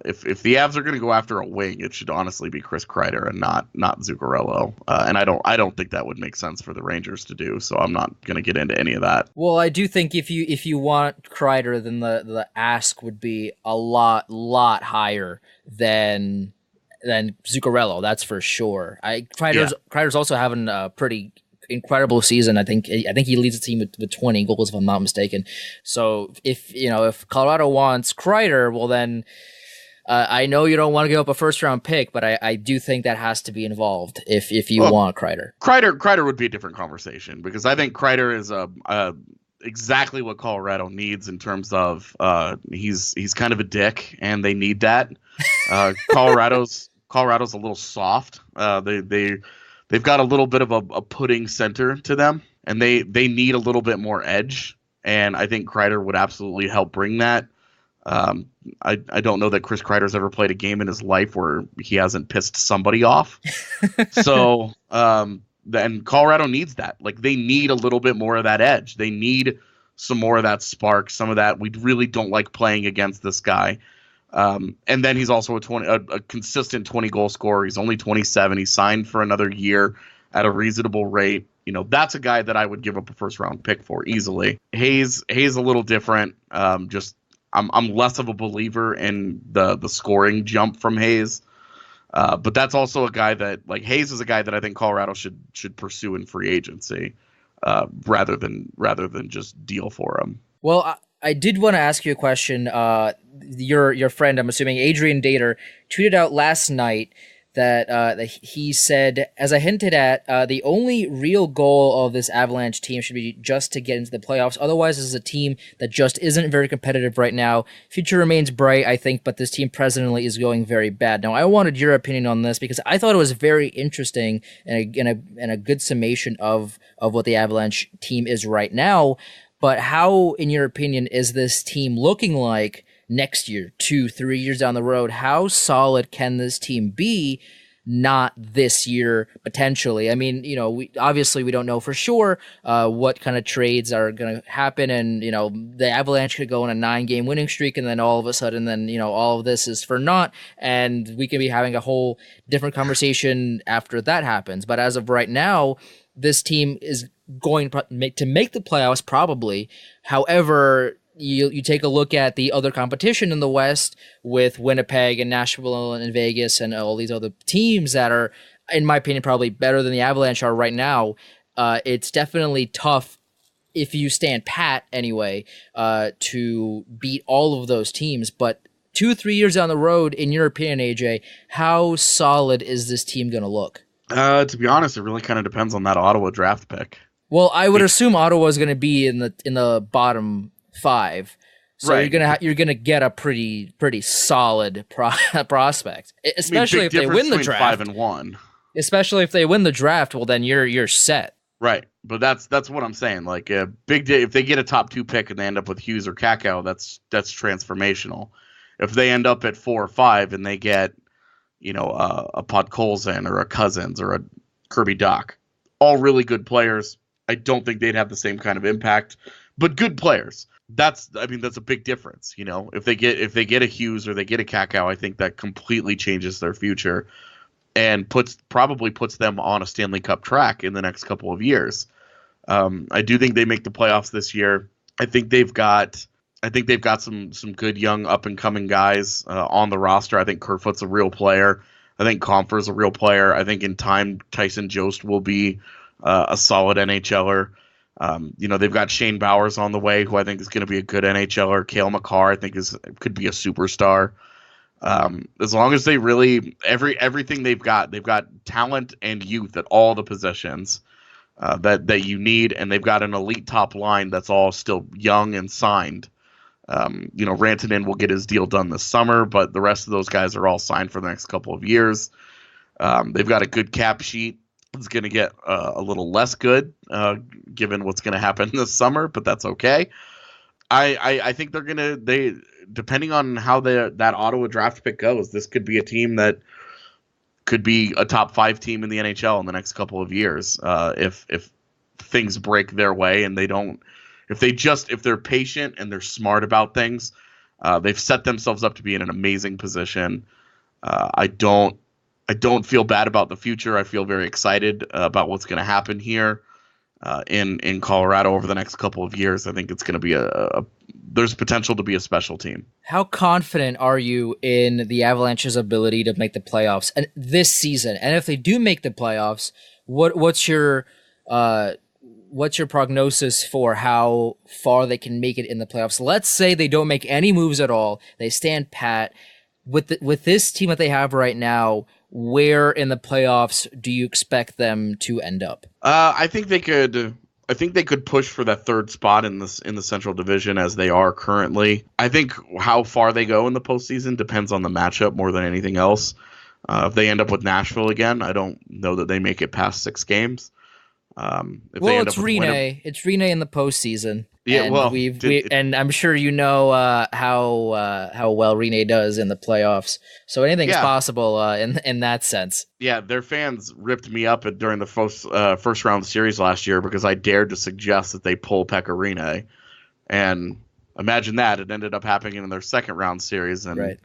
if the Avs are going to go after a wing, it should honestly be Chris Kreider and not Zuccarello. And I don't think that would make sense for the Rangers to do. So I'm not going to get into any of that. Well, I do think if you want Kreider, then the ask would be a lot higher than Zuccarello, that's for sure. Kreider's also having a pretty incredible season. I think he leads the team with 20 goals, if I'm not mistaken. So if Colorado wants Kreider, well then I know you don't want to give up a first round pick, but I do think that has to be involved if you want Kreider. Kreider would be a different conversation because I think Kreider is exactly what Colorado needs in terms of he's kind of a dick and they need that. Colorado's a little soft. They've got a little bit of a pudding center to them, and they need a little bit more edge. And I think Kreider would absolutely help bring that. I don't know that Chris Kreider's ever played a game in his life where he hasn't pissed somebody off. So then Colorado needs that. Like they need a little bit more of that edge. They need some more of that spark. Some of that we really don't like playing against this guy. And then he's also a consistent 20 goal scorer. He's only 27. He's signed for another year at a reasonable rate. That's a guy that I would give up a first round pick for easily. Hayes a little different. I'm less of a believer in the scoring jump from Hayes. But that's also a guy that Hayes is a guy that I think Colorado should pursue in free agency, rather than just deal for him. Well, I did want to ask you a question. Your friend, I'm assuming Adrian Dater, tweeted out last night that he said, as I hinted at, the only real goal of this Avalanche team should be just to get into the playoffs. Otherwise, this is a team that just isn't very competitive right now. Future remains bright, I think, but this team presently is going very bad. Now, I wanted your opinion on this because I thought it was very interesting and a good summation of what the Avalanche team is right now. But how, in your opinion, is this team looking like next year, 2-3 years down the road? How solid can this team be? Not this year, potentially. I mean, we don't know for sure what kind of trades are going to happen, and the Avalanche could go on a 9-game winning streak, and then all of a sudden, all of this is for naught, and we could be having a whole different conversation after that happens. But as of right now, this team is going to make the playoffs probably. However, you take a look at the other competition in the West with Winnipeg and Nashville and Vegas and all these other teams that are, in my opinion, probably better than the Avalanche are right now. It's definitely tough, if you stand pat anyway, to beat all of those teams. But 2-3 years down the road, in your opinion, AJ, how solid is this team going to look? To be honest, it really kind of depends on that Ottawa draft pick. Well, I would assume Ottawa is going to be in the bottom 5. So right. you're gonna get a pretty solid prospect, especially if they win the draft. 5-1. Especially if they win the draft, well then you're set. Right, but that's what I'm saying. Like a big day, if they get a top 2 pick and they end up with Hughes or Kakao, that's transformational. If they end up at 4 or 5 and they get, a Podkolzin or a Cousins or a Kirby Doc, all really good players, I don't think they'd have the same kind of impact, but good players. That's a big difference. If they get a Hughes or they get a Kakao, I think that completely changes their future and probably puts them on a Stanley Cup track in the next couple of years. I do think they make the playoffs this year. I think they've got some good young up and coming guys on the roster. I think Kerfoot's a real player. I think Comfer's a real player. I think in time Tyson Jost will be a solid NHLer. They've got Shane Bowers on the way, who I think is going to be a good NHLer. Cale Makar, I think could be a superstar. As long as they really everything they've got talent and youth at all the positions that you need, and they've got an elite top line that's all still young and signed. Rantanen will get his deal done this summer, but the rest of those guys are all signed for the next couple of years. They've got a good cap sheet. It's going to get a little less good given what's going to happen this summer, but that's okay. I think they depending on how that Ottawa draft pick goes, this could be a team that could be a top 5 team in the NHL in the next couple of years if things break their way and they don't. If they're patient and they're smart about things, they've set themselves up to be in an amazing position. I don't feel bad about the future. I feel very excited about what's going to happen here in Colorado over the next couple of years. I think it's going to be there's potential to be a special team. How confident are you in the Avalanche's ability to make the playoffs and this season? And if they do make the playoffs, what's your prognosis for how far they can make it in the playoffs? Let's say they don't make any moves at all. They stand pat. With this team that they have right now, where in the playoffs do you expect them to end up? I think they could push for that 3rd spot in the Central Division as they are currently. I think how far they go in the postseason depends on the matchup more than anything else. If they end up with Nashville again, I don't know that they make it past 6 games. It's Rene. It's Rene in the postseason. Yeah, and and I'm sure how well Rene does in the playoffs. So anything's possible in that sense. Yeah, their fans ripped me up during the first round series last year because I dared to suggest that they pull Pekka Rene, and imagine that it ended up happening in their second round series, and right.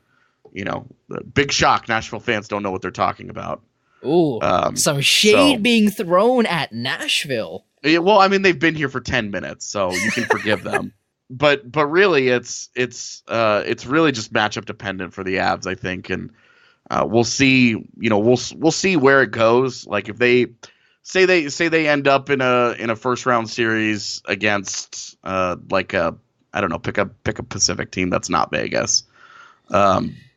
Big shock. Nashville fans don't know what they're talking about. Ooh, some shade being thrown at Nashville. Yeah, well, I mean, they've been here for 10 minutes, so you can forgive them. But really, it's really just matchup dependent for the Avs, I think, and we'll see. We'll see where it goes. Like if they say they end up in a first round series against pick a Pacific team that's not Vegas.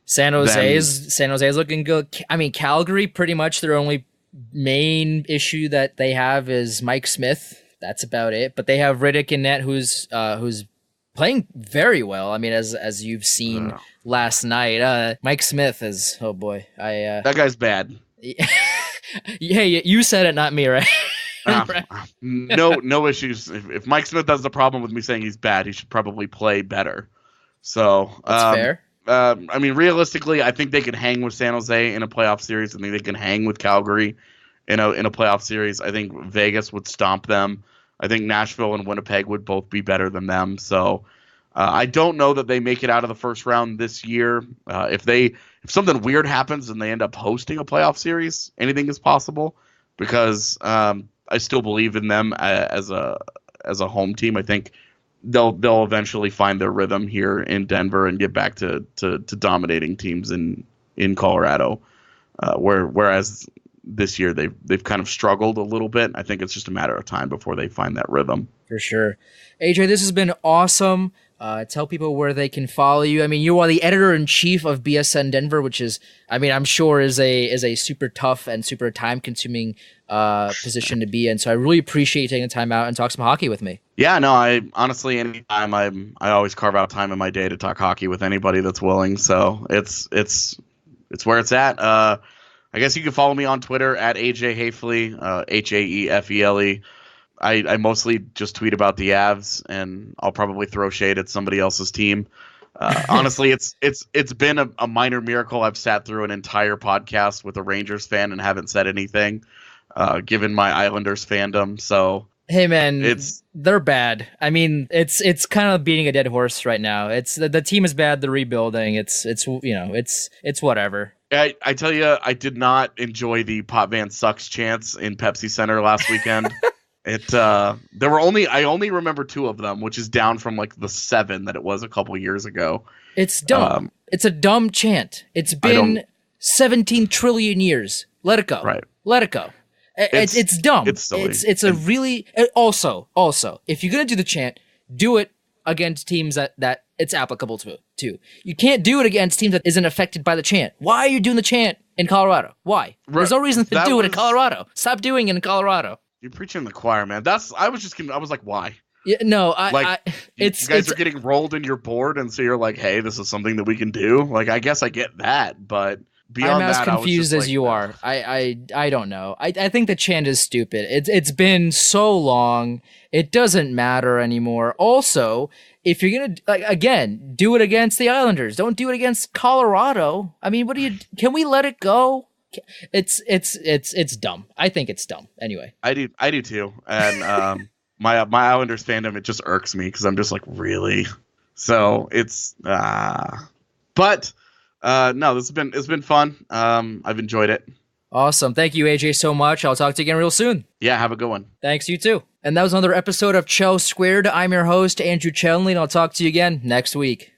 San Jose's looking good. I mean, Calgary, pretty much their only main issue that they have is Mike Smith. That's about it. But they have Riddick in net, who's playing very well. I mean, as you've seen last night, Mike Smith is that guy's bad. Yeah, you said it, not me, right? No issues. If Mike Smith has a problem with me saying he's bad, he should probably play better. So that's fair. I mean, realistically, I think they could hang with San Jose in a playoff series. I think they can hang with Calgary in a playoff series. I think Vegas would stomp them. I think Nashville and Winnipeg would both be better than them. So I don't know that they make it out of the first round this year. If something weird happens and they end up hosting a playoff series, anything is possible because I still believe in them as a home team. I think they'll eventually find their rhythm here in Denver and get back to dominating teams in Colorado. Whereas this year they've kind of struggled a little bit. I think it's just a matter of time before they find that rhythm. For sure. AJ, this has been awesome. Tell people where they can follow you. I mean, you are the editor-in-chief of BSN Denver, which is, I mean, I'm sure is a super tough and super time-consuming position to be in. So I really appreciate you taking the time out and talk some hockey with me. Yeah, no, I honestly, anytime I always carve out time in my day to talk hockey with anybody that's willing. So it's where it's at. I guess you can follow me on Twitter at AJ Haefele, Haefele. I mostly just tweet about the Avs, and I'll probably throw shade at somebody else's team. Honestly, it's been a minor miracle. I've sat through an entire podcast with a Rangers fan and haven't said anything, given my Islanders fandom. So hey man, they're bad. I mean, it's kind of beating a dead horse right now. It's the team is bad. They're rebuilding. It's whatever. I tell you, I did not enjoy the Potvin sucks chants in Pepsi Center last weekend. I only remember 2 of them, which is down from like the 7 that it was a couple years ago. It's dumb. It's a dumb chant. It's been 17 trillion years. Let it go. Right. Let it go. It's dumb. It's silly. It's a really also if you're gonna do the chant, do it against teams that it's applicable to. You can't do it against teams that isn't affected by the chant. Why are you doing the chant in Colorado? Why? There's no reason to do it in Colorado. Stop doing it in Colorado. You're preaching the choir, man. I was like, why? Yeah, no, you guys are getting rolled in your board, and so you're like, hey, this is something that we can do. Like, I guess I get that, but beyond I'm as that, confused as you are. I don't know. I think the chant is stupid. It's been so long. It doesn't matter anymore. Also, if you're gonna do it against the Islanders. Don't do it against Colorado. I mean, can we let it go? It's dumb. I think it's dumb. Anyway, I do too. And my Islanders fandom, it just irks me because I'm just like, really. So it's but no, it's been fun. I've enjoyed it. Awesome. Thank you, AJ, so much. I'll talk to you again real soon. Yeah, have a good one. Thanks, you too. And that was another episode of Chel Squared. I'm your host, Andrew Chelney, and I'll talk to you again next week.